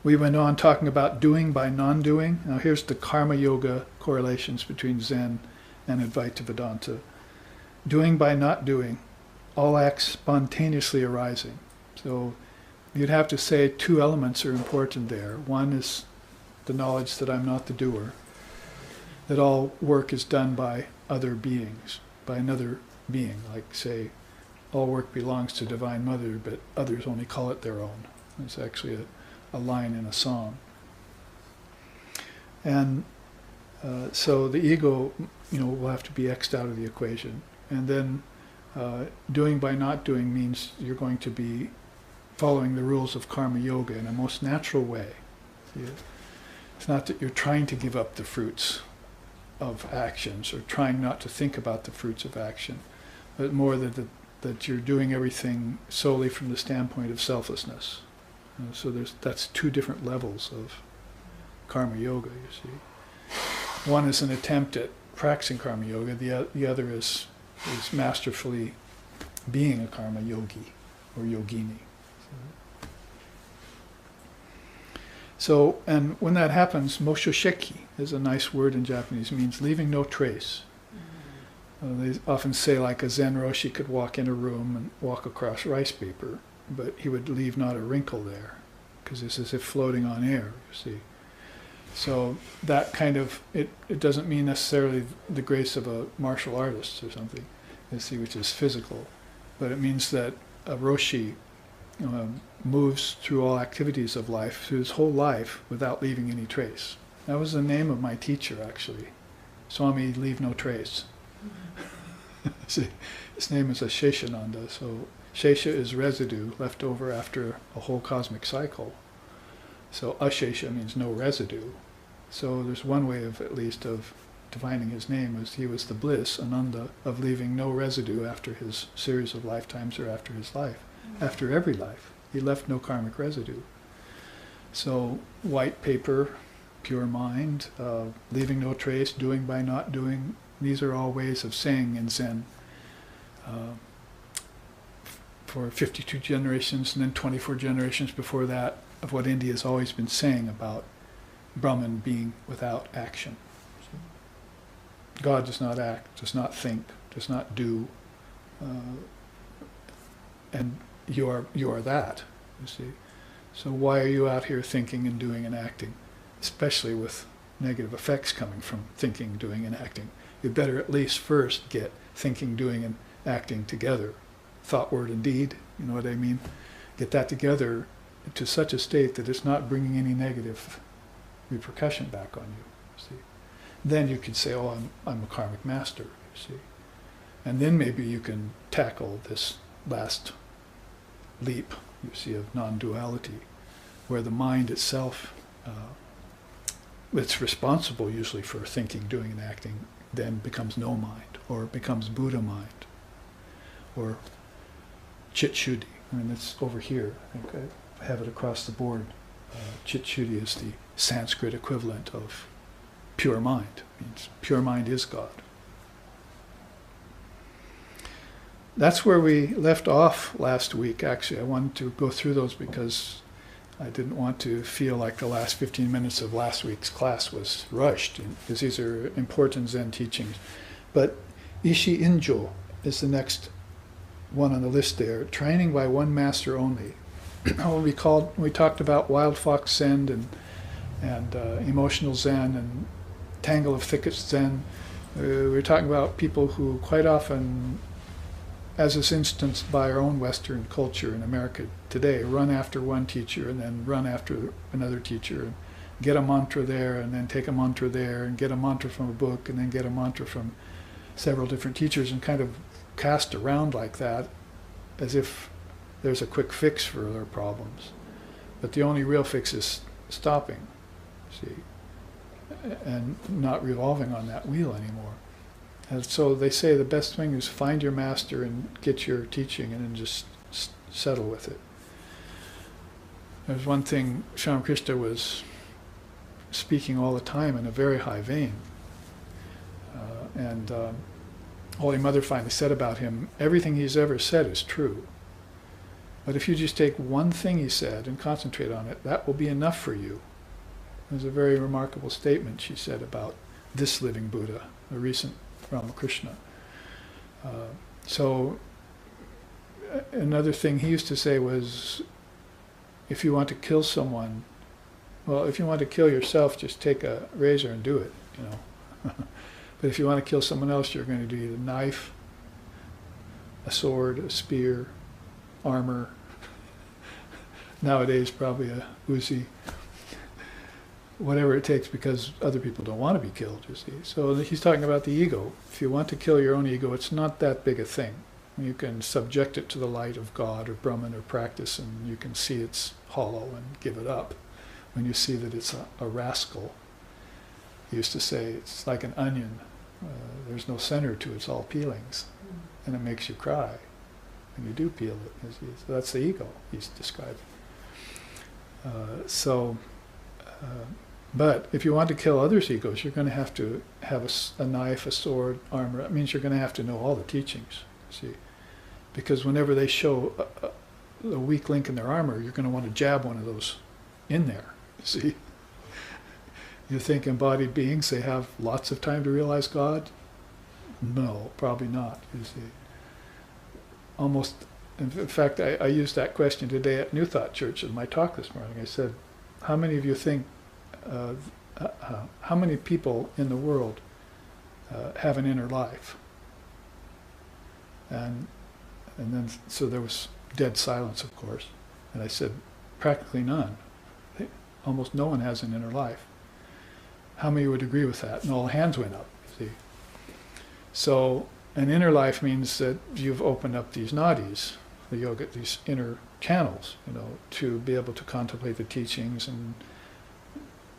We went on talking about doing by non-doing. Now here's the karma yoga correlations between Zen and Advaita Vedanta. Doing by not doing, all acts spontaneously arising. So you'd have to say 2 elements are important there. One is the knowledge that I'm not the doer, that all work is done by other beings, by another being, like say, all work belongs to Divine Mother, but others only call it their own. It's actually a line in a song. And so the ego, you know, will have to be X'd out of the equation. And then doing by not doing means you're going to be following the rules of karma yoga in a most natural way. It's not that you're trying to give up the fruits of actions or trying not to think about the fruits of action, but more that you're doing everything solely from the standpoint of selflessness. So that's 2 different levels of karma yoga, you see. One is an attempt at practicing karma yoga, the other is masterfully being a karma yogi or yogini. So, and when that happens, moshosheki is a nice word in Japanese, means leaving no trace. They often say like a Zen Roshi could walk in a room and walk across rice paper, but he would leave not a wrinkle there, because it's as if floating on air, you see. So that kind of, it doesn't mean necessarily the grace of a martial artist or something, you see, which is physical, but it means that a Roshi moves through all activities of life, through his whole life, without leaving any trace. That was the name of my teacher, actually. Swami, leave no trace. See, his name is Sheshananda, so Shesha is residue left over after a whole cosmic cycle. So Ashesha means no residue. So there's one way of, at least, of defining his name, was he was the bliss, Ananda, of leaving no residue after his series of lifetimes or after his life. After every life, he left no karmic residue. So white paper, pure mind, leaving no trace, doing by not doing, these are all ways of saying in Zen for 52 generations and then 24 generations before that of what India has always been saying about Brahman being without action. God does not act, does not think, does not do, and you are that, you see. So why are you out here thinking and doing and acting, especially with negative effects coming from thinking, doing, and acting? You better at least first get thinking, doing, and acting together. Thought, word, and deed, you know what I mean? Get that together to such a state that it's not bringing any negative repercussion back on you see. Then you can say, oh, I'm a karmic master, you see. And then maybe you can tackle this last leap, you see, of non-duality, where the mind itself, it's responsible usually for thinking, doing, and acting, then becomes no mind, or becomes Buddha mind, or Chit Shuddhi. I mean, it's over here. I think I have it across the board. Chit Shuddhi is the Sanskrit equivalent of pure mind. It means pure mind is God. That's where we left off last week, actually. I wanted to go through those because I didn't want to feel like the last 15 minutes of last week's class was rushed, because these are important Zen teachings. But Ishi Injo is the next one on the list there. Training by one master only. We talked about Wild Fox Zen and Emotional Zen and Tangle of Thickets Zen. We were talking about people who quite often, as is instanced by our own Western culture in America today, run after one teacher and then run after another teacher and get a mantra there and then take a mantra there and get a mantra from a book and then get a mantra from several different teachers and kind of cast around like that as if there's a quick fix for their problems. But the only real fix is stopping, see, and not revolving on that wheel anymore. And so they say the best thing is find your master and get your teaching and then just settle with it. There's one thing, Shamakrishna was speaking all the time in a very high vein. And Holy Mother finally said about him, everything he's ever said is true. But if you just take one thing he said and concentrate on it, that will be enough for you. There's a very remarkable statement she said about this living Buddha, a recent Ramakrishna. So another thing he used to say was, if you want to kill someone, well, if you want to kill yourself, just take a razor and do it, you know. But if you want to kill someone else, you're going to do a knife, a sword, a spear, armor. Nowadays, probably a Uzi. Whatever it takes, because other people don't want to be killed, you see. So he's talking about the ego. If you want to kill your own ego, it's not that big a thing. You can subject it to the light of God or Brahman or practice, and you can see it's hollow and give it up. When you see that it's a rascal, he used to say, it's like an onion. There's no center to it, it's all peelings. And it makes you cry when you do peel it. So that's the ego he's describing. But if you want to kill others' egos, you're going to have a knife, a sword, armor. That means you're going to have to know all the teachings, see. Because whenever they show a weak link in their armor, you're going to want to jab one of those in there, See? You think embodied beings, they have lots of time to realize God? No, probably not, you see. Almost, in fact, I used that question today at New Thought Church in my talk this morning. I said, how many of you think, how many people in the world have an inner life? And then, so there was dead silence, of course. And I said, practically none. Almost no one has an inner life. How many would agree with that? And all hands went up, you see. So an inner life means that you've opened up these nadis, the yoga, these inner channels, to be able to contemplate the teachings and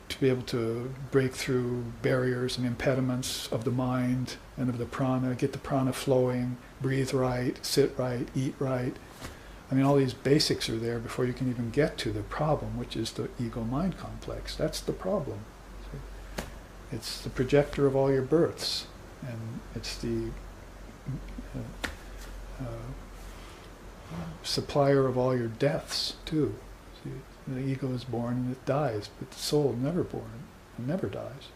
to be able to break through barriers and impediments of the mind and of the prana, get the prana flowing, breathe right, sit right, eat right. I mean, all these basics are there before you can even get to the problem, which is the ego-mind complex. That's the problem. It's the projector of all your births, and it's the supplier of all your deaths, too. See, the ego is born and it dies, but the soul is never born and never dies.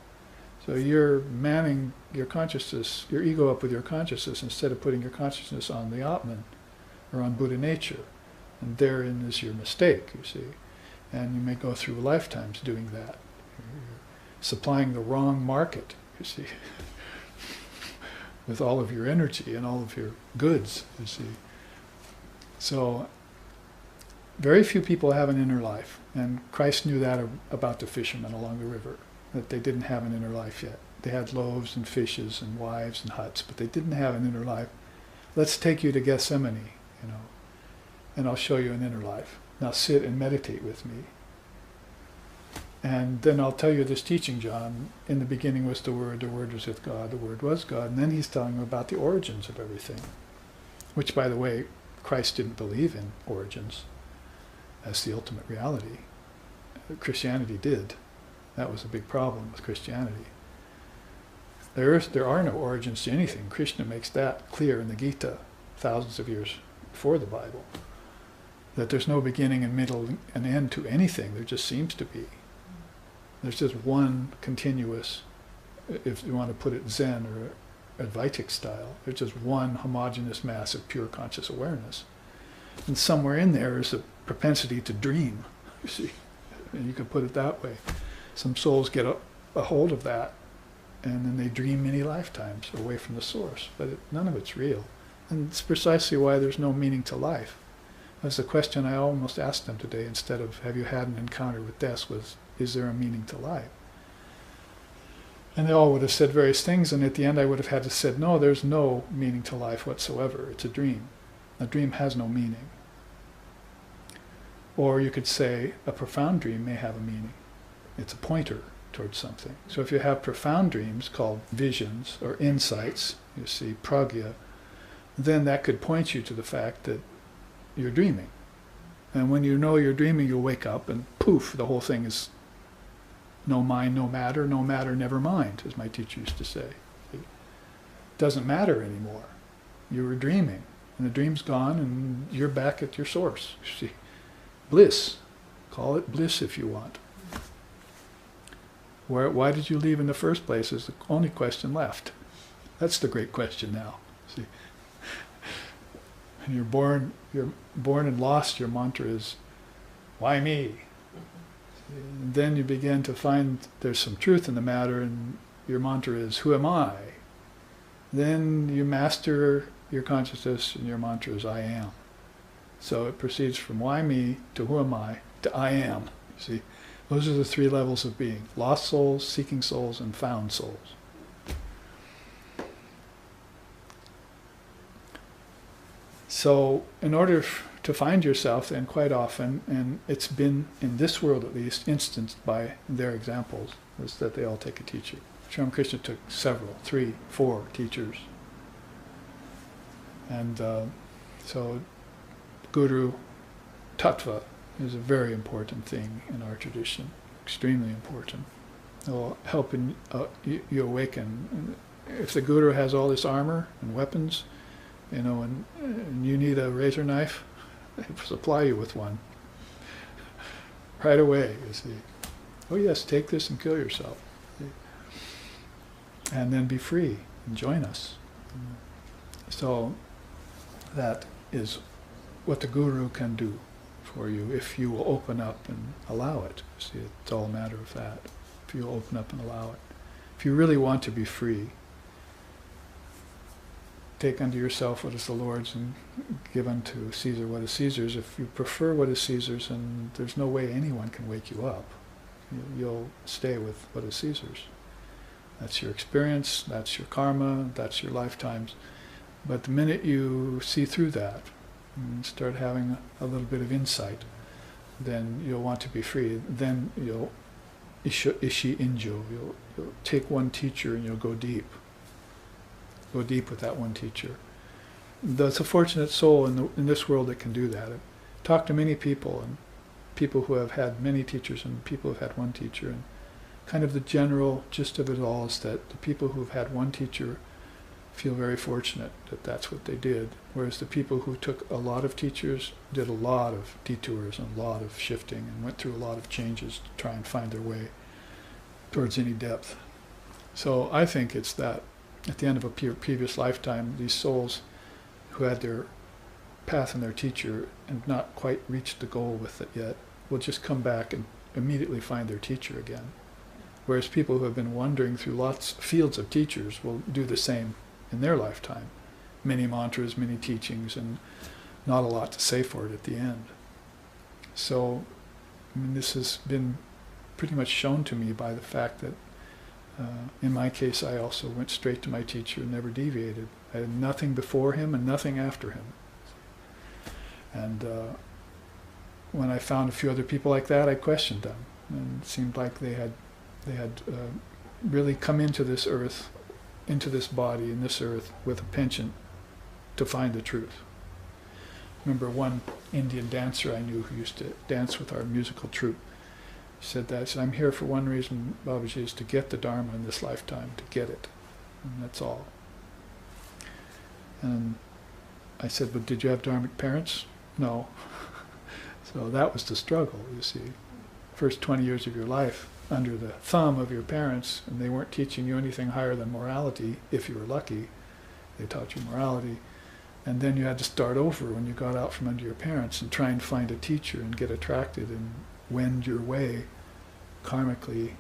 So you're manning your consciousness, your ego up with your consciousness instead of putting your consciousness on the Atman or on Buddha nature. And therein is your mistake, you see. And you may go through lifetimes doing that. You're supplying the wrong market, you see, with all of your energy and all of your goods, you see. So very few people have an inner life, and Christ knew that about the fishermen along the river, that they didn't have an inner life yet. They had loaves and fishes and wives and huts, but they didn't have an inner life. Let's take you to Gethsemane, and I'll show you an inner life. Now sit and meditate with me. And then I'll tell you this teaching, John. In the beginning was the Word was with God, the Word was God. And then he's telling you about the origins of everything, which, by the way, Christ didn't believe in origins as the ultimate reality. Christianity did. That was a big problem with Christianity. There are no origins to anything. Krishna makes that clear in the Gita, thousands of years before the Bible, that there's no beginning and middle and end to anything. There just seems to be. There's just one continuous, if you want to put it Zen or Advaitic style, there's just one homogeneous mass of pure conscious awareness. And somewhere in there is a propensity to dream, you see. And you can put it that way. Some souls get a hold of that, and then they dream many lifetimes away from the source. But none of it's real. And it's precisely why there's no meaning to life. That's the question I almost asked them today, instead of, have you had an encounter with death, was, is there a meaning to life? And they all would have said various things, and at the end I would have had to say, no, there's no meaning to life whatsoever. It's a dream. A dream has no meaning. Or you could say, a profound dream may have a meaning. It's a pointer towards something. So if you have profound dreams called visions or insights, you see, pragya, then that could point you to the fact that you're dreaming. And when you know you're dreaming, you'll wake up and poof, the whole thing is no mind, no matter, never mind, as my teacher used to say. It doesn't matter anymore. You were dreaming, and the dream's gone, and you're back at your source. You see, bliss. Call it bliss if you want. Why did you leave in the first place is the only question left. That's the great question now. See, when you're born and lost, your mantra is, why me? And then you begin to find there's some truth in the matter, and your mantra is, who am I? Then you master your consciousness, and your mantra is, I am. So it proceeds from why me to who am I to I am. You see, those are the three levels of being: lost souls, seeking souls, and found souls. So in order to find yourself, then quite often, and it's been, in this world at least, instanced by their examples, is that they all take a teacher. Sri Ramakrishna took several, 3, 4 teachers. And so Guru Tattva is a very important thing in our tradition, extremely important. It will help you awaken. If the Guru has all this armor and weapons, and you need a razor knife, they supply you with one right away, you see. Oh yes, take this and kill yourself. And then be free and join us. So that is what the Guru can do for you if you will open up and allow it. See, it's all a matter of that. If you open up and allow it. If you really want to be free, take unto yourself what is the Lord's and give unto Caesar what is Caesar's. If you prefer what is Caesar's, and there's no way anyone can wake you up, you'll stay with what is Caesar's. That's your experience, that's your karma, that's your lifetimes. But the minute you see through that and start having a little bit of insight, then you'll want to be free. Then you'll ishi injo. You'll take one teacher and you'll go deep. Go deep with that one teacher. That's a fortunate soul in this world that can do that. I've talked to many people, and people who have had many teachers and people who have had one teacher, and kind of the general gist of it all is that the people who have had one teacher feel very fortunate that that's what they did, whereas the people who took a lot of teachers did a lot of detours and a lot of shifting and went through a lot of changes to try and find their way towards any depth. So I think it's that at the end of a previous lifetime, these souls who had their path and their teacher and not quite reached the goal with it yet will just come back and immediately find their teacher again. Whereas people who have been wandering through lots of fields of teachers will do the same in their lifetime. Many mantras, many teachings, and not a lot to say for it at the end. So, I mean, this has been pretty much shown to me by the fact that in my case I also went straight to my teacher and never deviated. I had nothing before him and nothing after him. And when I found a few other people like that, I questioned them. And it seemed like they had really come into this earth, into this body, in this earth, with a penchant to find the truth. Remember one Indian dancer I knew who used to dance with our musical troupe. He said that. He said, I'm here for one reason, Babaji, is to get the Dharma in this lifetime, to get it. And that's all. And I said, but did you have Dharmic parents? No. So that was the struggle, you see. First 20 years of your life under the thumb of your parents, and they weren't teaching you anything higher than morality, if you were lucky. They taught you morality. And then you had to start over when you got out from under your parents and try and find a teacher and get attracted and wend your way karmically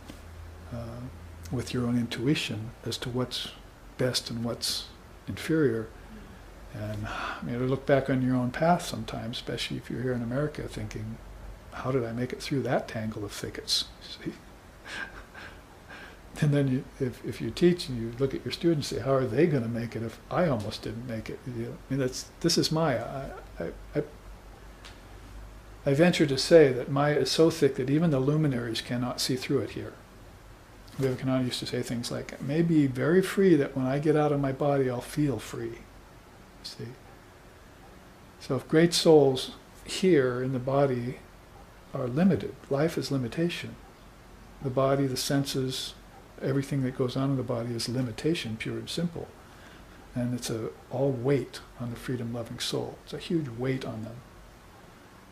with your own intuition as to what's best and what's inferior. And you know, look back on your own path sometimes, especially if you're here in America, thinking, how did I make it through that tangle of thickets? See? And then if you teach and you look at your students and say, how are they going to make it if I almost didn't make it? You know, I mean, this is Maya. I venture to say that Maya is so thick that even the luminaries cannot see through it here. Vivekananda used to say things like, it may be very free that when I get out of my body I'll feel free. See? So if great souls here in the body are limited, life is limitation. The body, the senses, everything that goes on in the body is limitation, pure and simple. And it's all weight on the freedom-loving soul. It's a huge weight on them.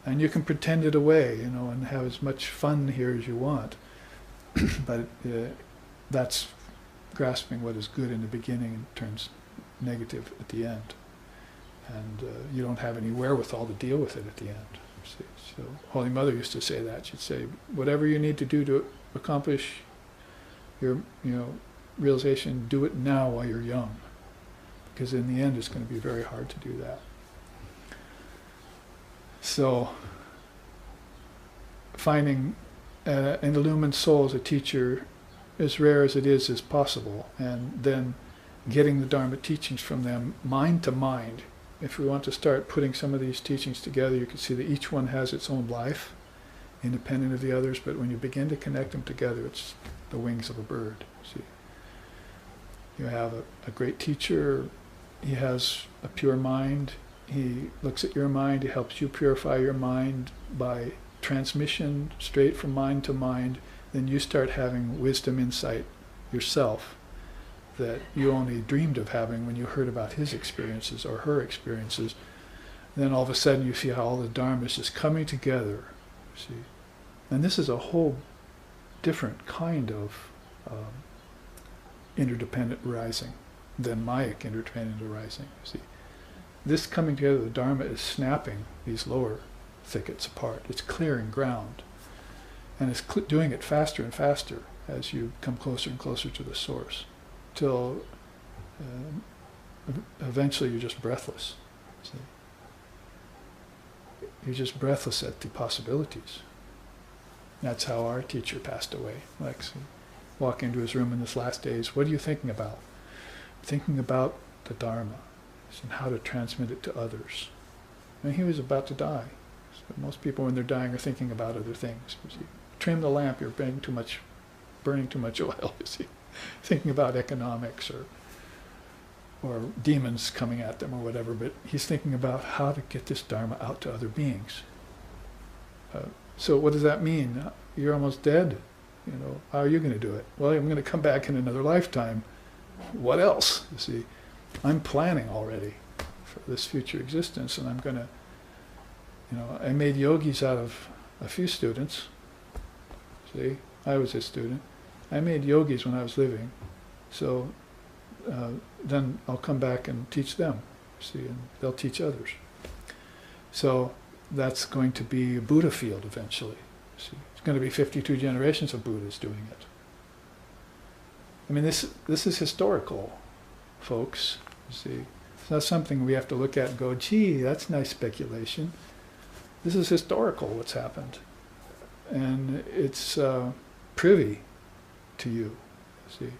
And you can pretend it away, you know, and have as much fun here as you want. But that's grasping what is good in the beginning and turns negative at the end. And you don't have any wherewithal to deal with it at the end. See? So Holy Mother used to say that. She'd say, whatever you need to do to accomplish your realization, do it now while you're young. Because in the end it's going to be very hard to do that. So finding an illumined soul as a teacher, as rare as it is possible, and then getting the Dharma teachings from them mind to mind. If we want to start putting some of these teachings together, you can see that each one has its own life, independent of the others, but when you begin to connect them together, it's the wings of a bird. See, you have a great teacher, he has a pure mind, he looks at your mind, he helps you purify your mind by transmission straight from mind to mind, then you start having wisdom insight yourself that you only dreamed of having when you heard about his experiences or her experiences. And then all of a sudden you see how all the Dharma is just coming together. See? And this is a whole different kind of interdependent arising than Mayic interdependent arising. See, this coming together of the Dharma is snapping these lower thickets apart. It's clearing ground. And it's doing it faster and faster as you come closer and closer to the source, till eventually you're just breathless. See? You're just breathless at the possibilities. That's how our teacher passed away. Like, so walk into his room in his last days, what are you thinking about? Thinking about the Dharma and how to transmit it to others. And he was about to die. So most people when they're dying are thinking about other things. You see, trim the lamp, you're burning too much oil, you see. Thinking about economics or demons coming at them or whatever, but he's thinking about how to get this Dharma out to other beings. So what does that mean? You're almost dead. You know, how are you going to do it? Well, I'm going to come back in another lifetime. What else? You see, I'm planning already for this future existence, and I'm going to, you know, I made yogis out of a few students. See, I was a student. I made yogis when I was living, so then I'll come back and teach them, see, and they'll teach others. So that's going to be a Buddha field eventually. See, it's going to be 52 generations of Buddhas doing it. I mean, this is historical, folks. You see, it's not something we have to look at and go, gee, that's nice speculation. This is historical, what's happened. And it's privy to you, see.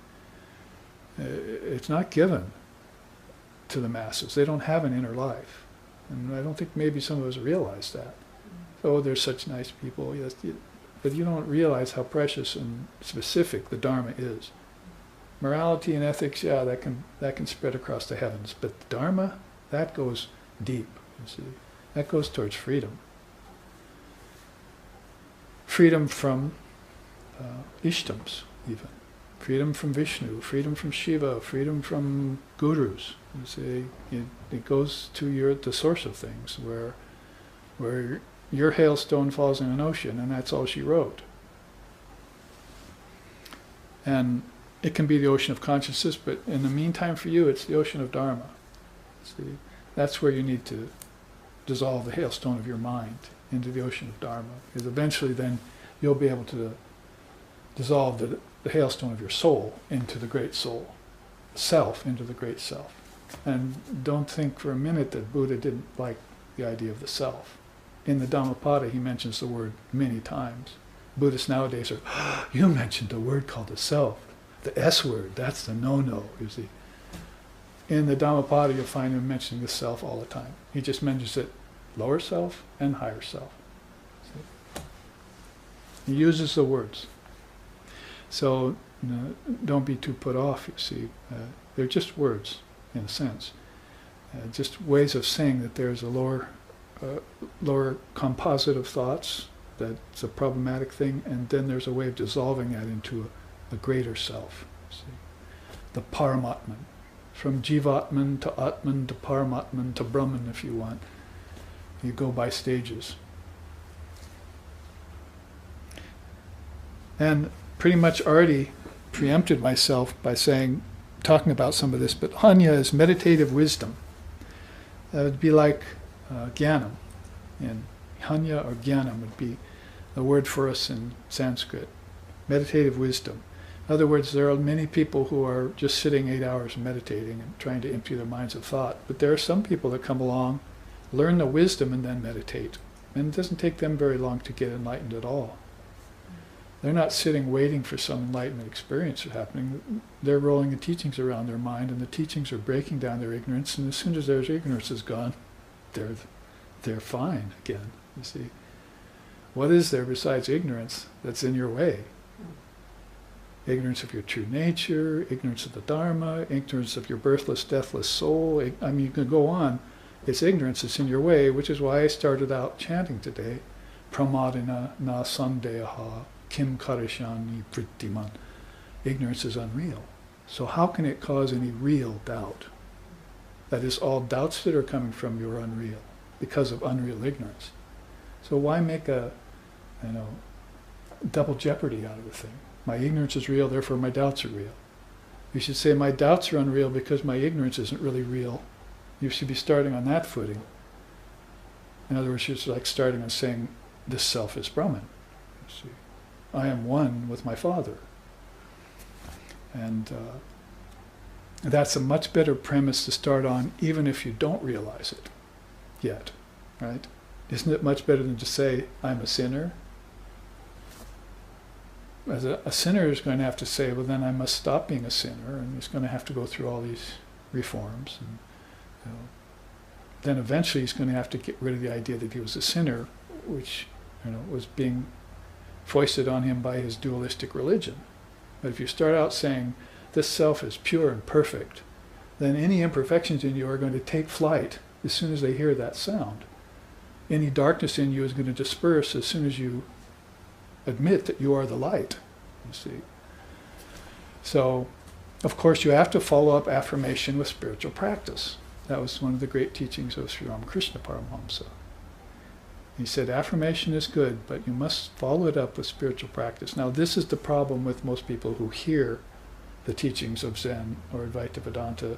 It's not given to the masses. They don't have an inner life. And I don't think maybe some of us realize that. Oh, they're such nice people, yes, but you don't realize how precious and specific the Dharma is. Morality and ethics, yeah, that can spread across the heavens, but the Dharma, that goes deep, you see. That goes towards freedom. Freedom from Ishtams, even. Freedom from Vishnu, freedom from Shiva, freedom from gurus. You see, it goes to the source of things, where your hailstone falls in an ocean, and that's all she wrote. And it can be the ocean of consciousness, but in the meantime for you, it's the ocean of Dharma. See, that's where you need to dissolve the hailstone of your mind into the ocean of Dharma, because eventually then you'll be able to dissolve the hailstone of your soul into the great soul, self into the great self. And don't think for a minute that Buddha didn't like the idea of the self. In the Dhammapada he mentions the word many times. Buddhists nowadays are, you mentioned a word called the self, the S word, that's the no-no, you see. In the Dhammapada you'll find him mentioning the self all the time. He just mentions it lower self and higher self. See? He uses the words. So don't be too put off, you see. They're just words, in a sense. Just ways of saying that there's a lower composite of thoughts, that's a problematic thing, and then there's a way of dissolving that into a greater self. See? The Paramatman. From Jivatman to Atman to Paramatman to Brahman, if you want. You go by stages. And pretty much already preempted myself by talking about some of this, but Hanya is meditative wisdom. That would be like Jnanam. And Hanya or Jnanam would be the word for us in Sanskrit. Meditative wisdom. In other words, there are many people who are just sitting 8 hours meditating and trying to empty their minds of thought, but there are some people that come along, learn the wisdom and then meditate. And it doesn't take them very long to get enlightened at all. They're not sitting waiting for some enlightenment experience happening. They're rolling the teachings around their mind, and the teachings are breaking down their ignorance, and as soon as their ignorance is gone, they're fine again, you see. What is there besides ignorance that's in your way? Ignorance of your true nature, ignorance of the Dharma, ignorance of your birthless, deathless soul. I mean, you can go on. It's ignorance that's in your way, which is why I started out chanting today, Pramadina na sandeha kim karishani prittiman. Ignorance is unreal. So how can it cause any real doubt? That is, all doubts that are coming from you are unreal, because of unreal ignorance. So why make a double jeopardy out of the thing? My ignorance is real, therefore my doubts are real. You should say, my doubts are unreal because my ignorance isn't really real. You should be starting on that footing. In other words, it's like starting on saying, this self is Brahman. You see, I am one with my Father. And that's a much better premise to start on, even if you don't realize it yet, right? Isn't it much better than to say, I'm a sinner? As a sinner is going to have to say, well, then I must stop being a sinner, and he's going to have to go through all these reforms. And, you know, then eventually he's going to have to get rid of the idea that he was a sinner, which, you know, was being foisted on him by his dualistic religion. But if you start out saying, this self is pure and perfect, then any imperfections in you are going to take flight as soon as they hear that sound. Any darkness in you is going to disperse as soon as you admit that you are the light, you see. So, of course, you have to follow up affirmation with spiritual practice. That was one of the great teachings of Sri Ramakrishna Paramahamsa. He said, affirmation is good, but you must follow it up with spiritual practice. Now, this is the problem with most people who hear the teachings of Zen or Advaita Vedanta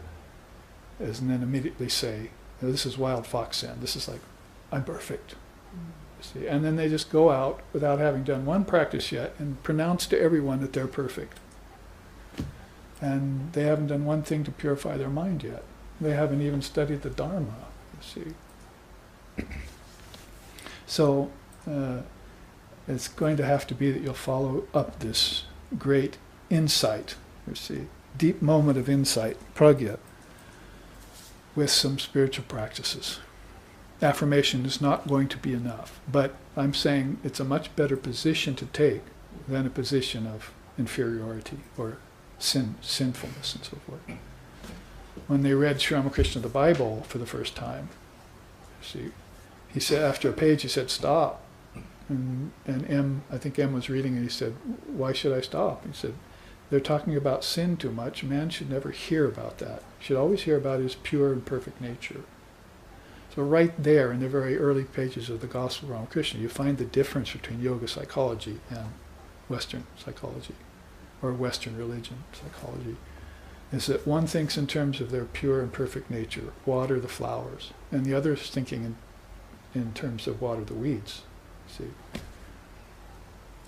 and then immediately say, this is wild fox Zen. This is like, I'm perfect. See? And then they just go out without having done one practice yet and pronounce to everyone that they're perfect. And they haven't done one thing to purify their mind yet. They haven't even studied the Dharma, you see. So it's going to have to be that you'll follow up this great insight, you see, deep moment of insight, pragya, with some spiritual practices. Affirmation is not going to be enough, but I'm saying it's a much better position to take than a position of inferiority or sinfulness and so forth. When they read Sri Ramakrishna the Bible for the first time, see, he said after a page, he said, stop. And I think M was reading and he said, why should I stop? He said, they're talking about sin too much. Man should never hear about that. He should always hear about his pure and perfect nature. So right there in the very early pages of the Gospel of Ramakrishna, you find the difference between yoga psychology and Western psychology, or Western religion psychology, is that one thinks in terms of their pure and perfect nature, water the flowers, and the other is thinking in terms of water the weeds. See,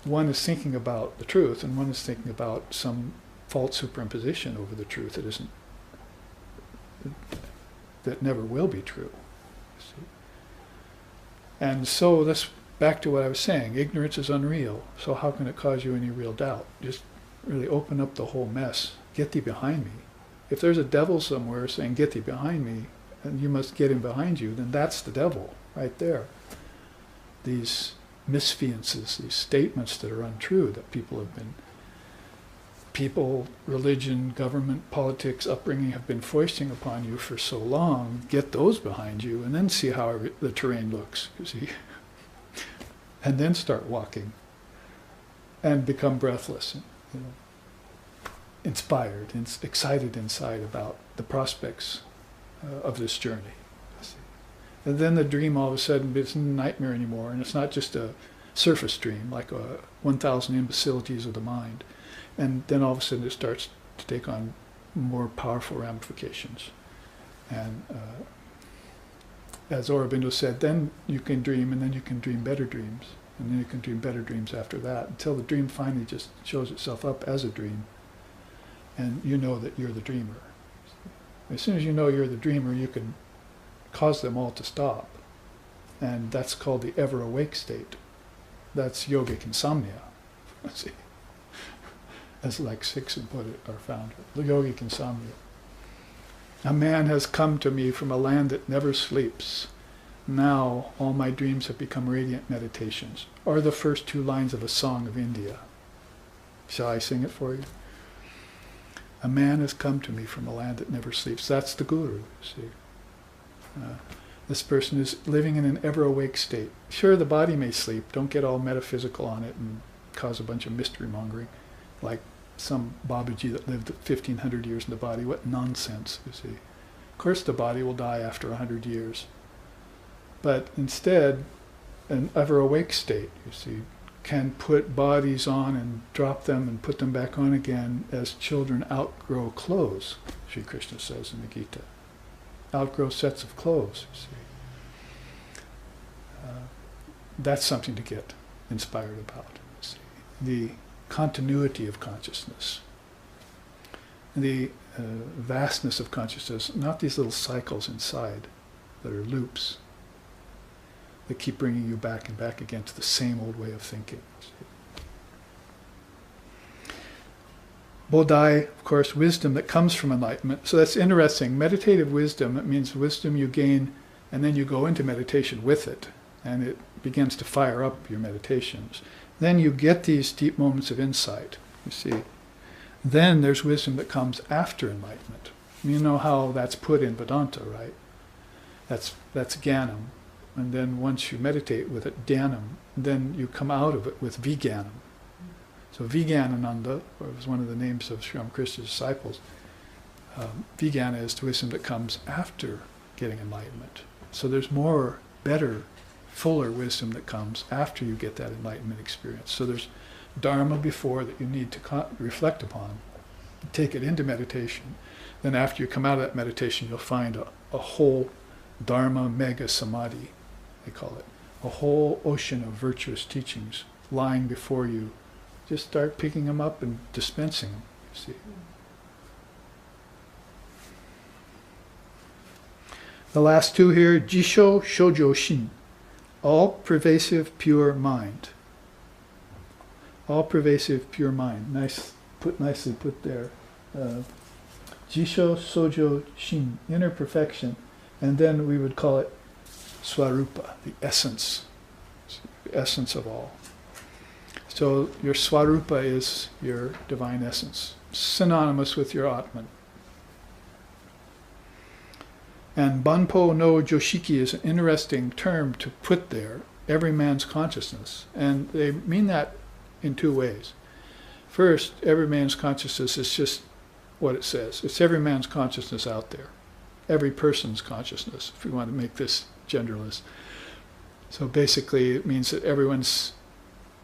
one is thinking about the truth, and one is thinking about some false superimposition over the truth that isn't, that never will be true. See? And so that's back to what I was saying. Ignorance is unreal. So how can it cause you any real doubt? Just really open up the whole mess. Get thee behind me. If there's a devil somewhere saying, get thee behind me, and you must get him behind you, then that's the devil right there. These misfiances, these statements that are untrue, that people, religion, government, politics, upbringing have been foisting upon you for so long, get those behind you, and then see how the terrain looks, you see. And then start walking, and become breathless, you know, inspired, excited inside about the prospects of this journey. And then the dream all of a sudden isn't a nightmare anymore, and it's not just a surface dream, like 1,000 imbecilities of the mind. And then all of a sudden it starts to take on more powerful ramifications. And as Aurobindo said, then you can dream, and then you can dream better dreams. And then you can dream better dreams after that, until the dream finally just shows itself up as a dream. And you know that you're the dreamer. As soon as you know you're the dreamer, you can cause them all to stop. And that's called the ever-awake state. That's yogic insomnia. See? As like Siksen put it, our founder. The yogic insomnia. A man has come to me from a land that never sleeps. Now all my dreams have become radiant meditations. Or the first two lines of a song of India. Shall I sing it for you? A man has come to me from a land that never sleeps. That's the guru, see. This person is living in an ever-awake state. Sure, the body may sleep. Don't get all metaphysical on it and cause a bunch of mystery mongering, like some Babaji that lived 1,500 years in the body. What nonsense, you see. Of course the body will die after 100 years. But instead, an ever-awake state, you see, can put bodies on and drop them and put them back on again as children outgrow clothes, Sri Krishna says in the Gita. Outgrow sets of clothes, you see. That's something to get inspired about. You see. The continuity of consciousness. The vastness of consciousness, not these little cycles inside that are loops that keep bringing you back and back again to the same old way of thinking. Bodhi, of course, wisdom that comes from enlightenment. So that's interesting. Meditative wisdom, it means wisdom you gain and then you go into meditation with it and it begins to fire up your meditations. Then you get these deep moments of insight, you see. Then there's wisdom that comes after enlightenment. You know how that's put in Vedanta, right? That's Jnanam. And then once you meditate with it, Dhyanam, then you come out of it with Vijnanam. So Vijnanananda was one of the names of Sri Ramakrishna's disciples. Vijnana is the wisdom that comes after getting enlightenment. So there's more, better, fuller wisdom that comes after you get that enlightenment experience. So there's Dharma before that you need to reflect upon, take it into meditation. Then after you come out of that meditation, you'll find a whole Dharma mega samadhi, they call it. A whole ocean of virtuous teachings lying before you. Just start picking them up and dispensing them, you see. The last two here, Jisho Shoujo Shin, all-pervasive pure mind. All-pervasive pure mind. Nicely put there. Jisho Shoujo Shin, inner perfection. And then we would call it Swarupa, the essence of all. So your Swarupa is your divine essence, synonymous with your Atman. And Banpo no Joshiki is an interesting term to put there, every man's consciousness. And they mean that in two ways. First, every man's consciousness is just what it says. It's every man's consciousness out there. Every person's consciousness, if we want to make this genderless. So basically it means that everyone's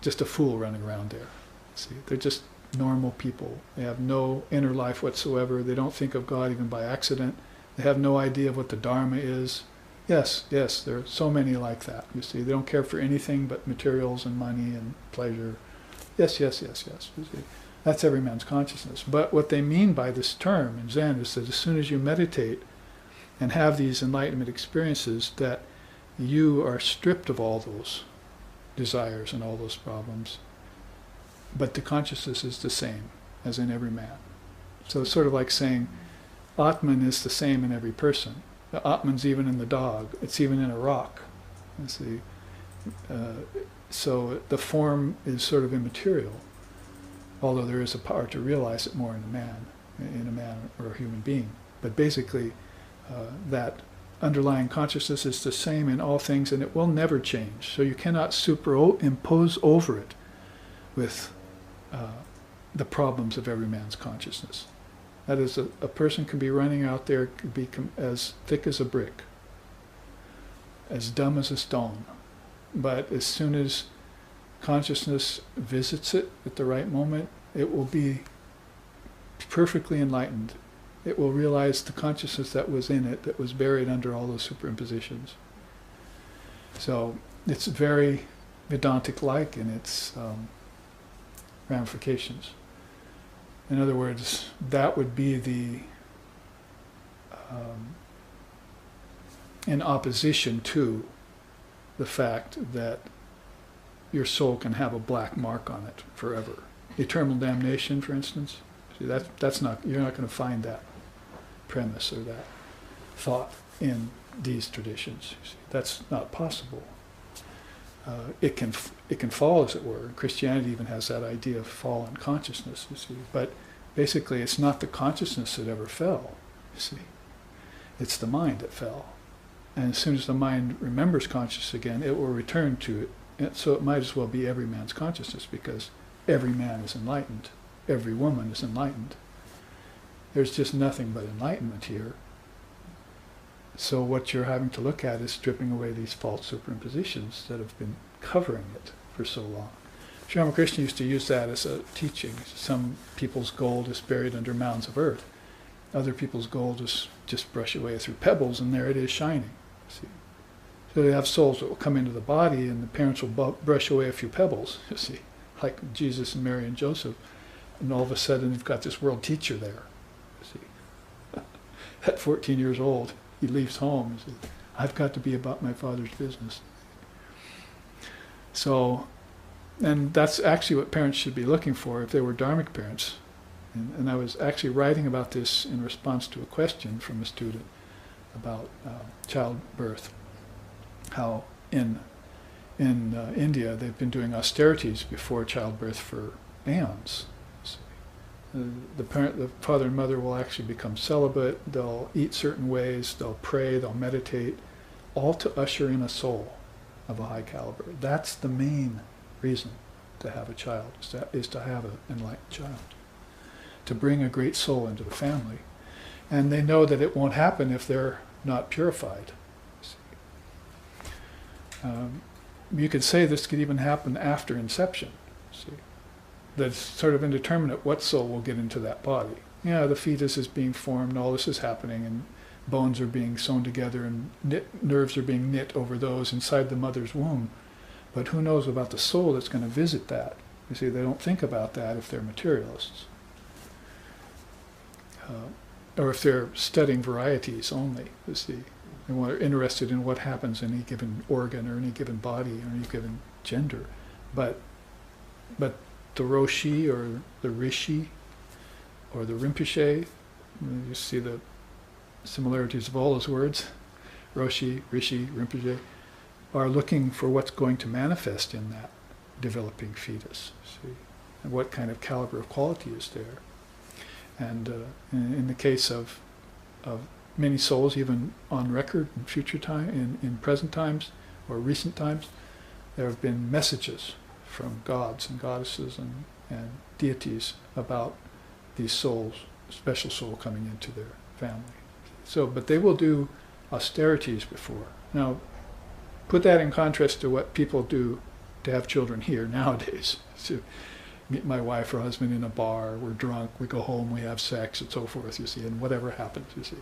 just a fool running around there. See, they're just normal people. They have no inner life whatsoever. They don't think of God even by accident. They have no idea of what the Dharma is. Yes, there are so many like that, you see. They don't care for anything but materials and money and pleasure. Yes, you see. That's every man's consciousness. But what they mean by this term in Zen is that as soon as you meditate and have these enlightenment experiences, that you are stripped of all those desires and all those problems, but the consciousness is the same as in every man. So it's sort of like saying Atman is the same in every person. The Atman's even in the dog. It's even in a rock. You see. So the form is sort of immaterial, although there is a power to realize it more in a man or a human being. But basically, that underlying consciousness is the same in all things, and it will never change. So you cannot superimpose over it with the problems of every man's consciousness. That is, a person can be running out there, could be as thick as a brick, as dumb as a stone. But as soon as consciousness visits it at the right moment, it will be perfectly enlightened. It will realize the consciousness that was in it, that was buried under all those superimpositions. So it's very Vedantic-like in its ramifications. In other words, that would be the in opposition to the fact that your soul can have a black mark on it forever. Eternal damnation, for instance. See, that's not, you're not going to find that premise or that thought in these traditions. You see, that's not possible. It can fall, as it were. Christianity even has that idea of fallen consciousness, you see. But basically, it's not the consciousness that ever fell, you see. It's the mind that fell. And as soon as the mind remembers consciousness again, it will return to it. And so it might as well be every man's consciousness, because every man is enlightened. Every woman is enlightened. There's just nothing but enlightenment here. So what you're having to look at is stripping away these false superimpositions that have been covering it for so long. Sri Ramakrishna used to use that as a teaching. Some people's gold is buried under mounds of earth. Other people's gold is just brush away through pebbles, and there it is shining. See? So they have souls that will come into the body, and the parents will brush away a few pebbles, you see, like Jesus and Mary and Joseph. And all of a sudden, you've got this world teacher there. You see, at 14 years old, he leaves home and says, "I've got to be about my Father's business." So, and that's actually what parents should be looking for if they were dharmic parents. And I was actually writing about this in response to a question from a student about childbirth. How in India they've been doing austerities before childbirth for aeons. The father and mother will actually become celibate. They'll eat certain ways. They'll pray. They'll meditate, all to usher in a soul of a high caliber. That's the main reason to have a child, is to have an enlightened child, to bring a great soul into the family. And they know that it won't happen if they're not purified. You could say this could even happen after inception. See, that's sort of indeterminate what soul will get into that body. Yeah, the fetus is being formed, all this is happening, and bones are being sewn together, and nerves are being knit over those inside the mother's womb. But who knows about the soul that's going to visit that? You see, they don't think about that if they're materialists. Or if they're studying varieties only, you see. They're interested in what happens in any given organ or any given body or any given gender. But the Roshi or the Rishi or the Rinpoche, you see the similarities of all those words, Roshi, Rishi, Rinpoche, are looking for what's going to manifest in that developing fetus, see, and what kind of caliber of quality is there. And in the case of many souls, even on record in future time, in present times or recent times, there have been messages from gods and goddesses and deities about these souls, a special soul coming into their family. So, but they will do austerities before. Now, put that in contrast to what people do to have children here nowadays. So, meet my wife or husband in a bar, we're drunk, we go home, we have sex, and so forth, you see, and whatever happens, you see.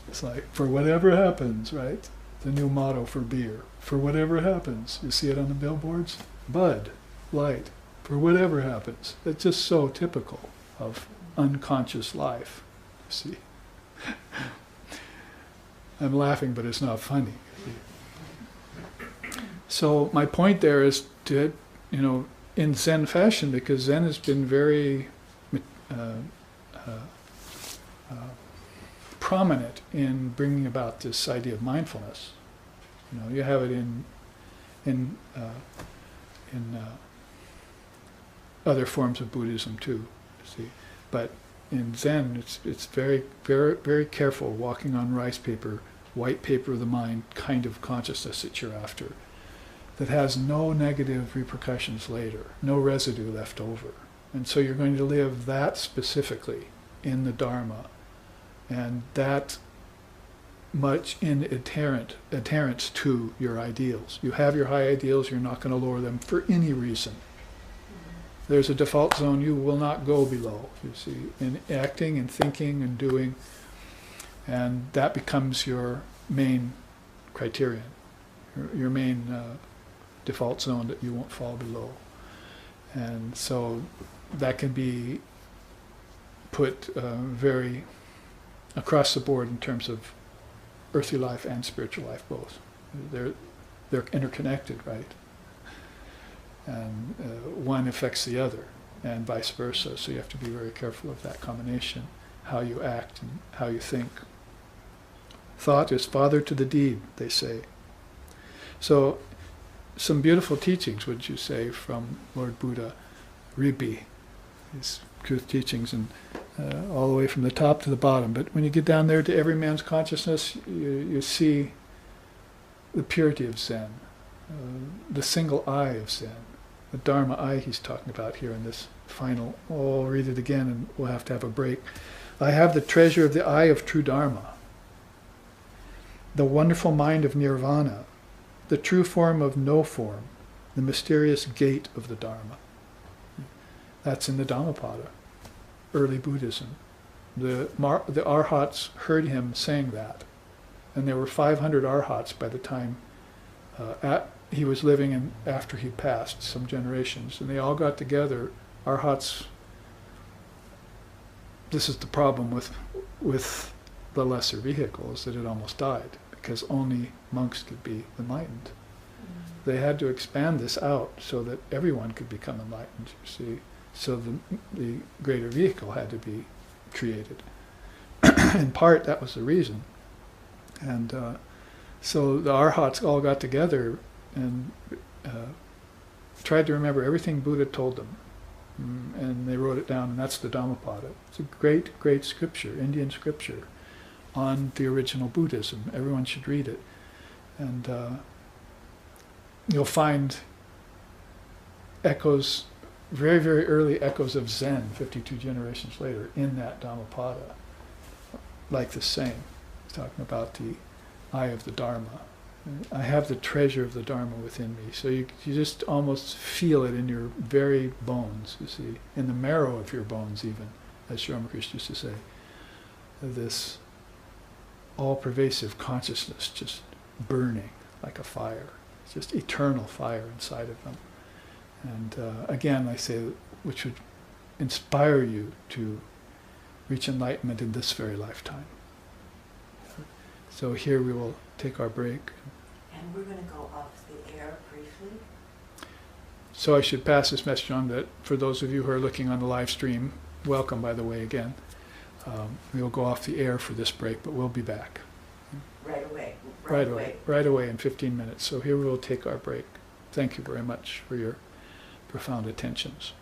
It's like, for whatever happens, right? The new motto for beer. For whatever happens. You see it on the billboards? Bud Light. For whatever happens. It's just so typical of unconscious life, you see. I'm laughing, but it's not funny. So my point there is to, in Zen fashion, because Zen has been very prominent in bringing about this idea of mindfulness. You have it in other forms of Buddhism too. See, but in Zen, it's very, very, very careful walking on rice paper, white paper of the mind kind of consciousness that you're after, that has no negative repercussions later, no residue left over. And so you're going to live that specifically in the Dharma, and that much in adherence to your ideals. You have your high ideals, you're not going to lower them for any reason. There's a default zone you will not go below, you see, in acting and thinking and doing, and that becomes your main criterion, your main default zone that you won't fall below. And so that can be put very across the board in terms of earthly life and spiritual life both. They're interconnected, right? And one affects the other, and vice versa. So you have to be very careful of that combination, how you act and how you think. Thought is father to the deed, they say. So some beautiful teachings, would you say, from Lord Buddha, Ripi, his truth teachings, and all the way from the top to the bottom. But when you get down there to every man's consciousness, you see the purity of Zen, the single eye of Zen, the Dharma eye he's talking about here in this final. Oh, I'll read it again and we'll have to have a break. I have the treasure of the eye of true Dharma, the wonderful mind of Nirvana, the true form of no form, the mysterious gate of the Dharma. That's in the Dhammapada, early Buddhism. The Arhats heard him saying that, and there were 500 Arhats by the time he was living and after he passed, some generations, and they all got together. Arhats. This is the problem with the lesser vehicles, that it almost died because only monks could be enlightened. They had to expand this out so that everyone could become enlightened, you see. So the greater vehicle had to be created. In part, that was the reason. And so the Arhats all got together and tried to remember everything Buddha told them. And they wrote it down, and that's the Dhammapada. It's a great, great scripture, Indian scripture, on the original Buddhism. Everyone should read it. And you'll find echoes, very, very early echoes of Zen, 52 generations later, in that Dhammapada, like the same. It's talking about the eye of the Dharma. I have the treasure of the Dharma within me. So you just almost feel it in your very bones, you see, in the marrow of your bones even, as Sri Ramakrishna used to say. This all-pervasive consciousness just burning like a fire. It's just eternal fire inside of them. And again, I say, which would inspire you to reach enlightenment in this very lifetime. So here we will take our break. And we're going to go off the air briefly. So I should pass this message on that for those of you who are looking on the live stream, welcome, by the way, again. We will go off the air for this break, but we'll be back. Right away. Right away in 15 minutes. So here we will take our break. Thank you very much for your profound attentions.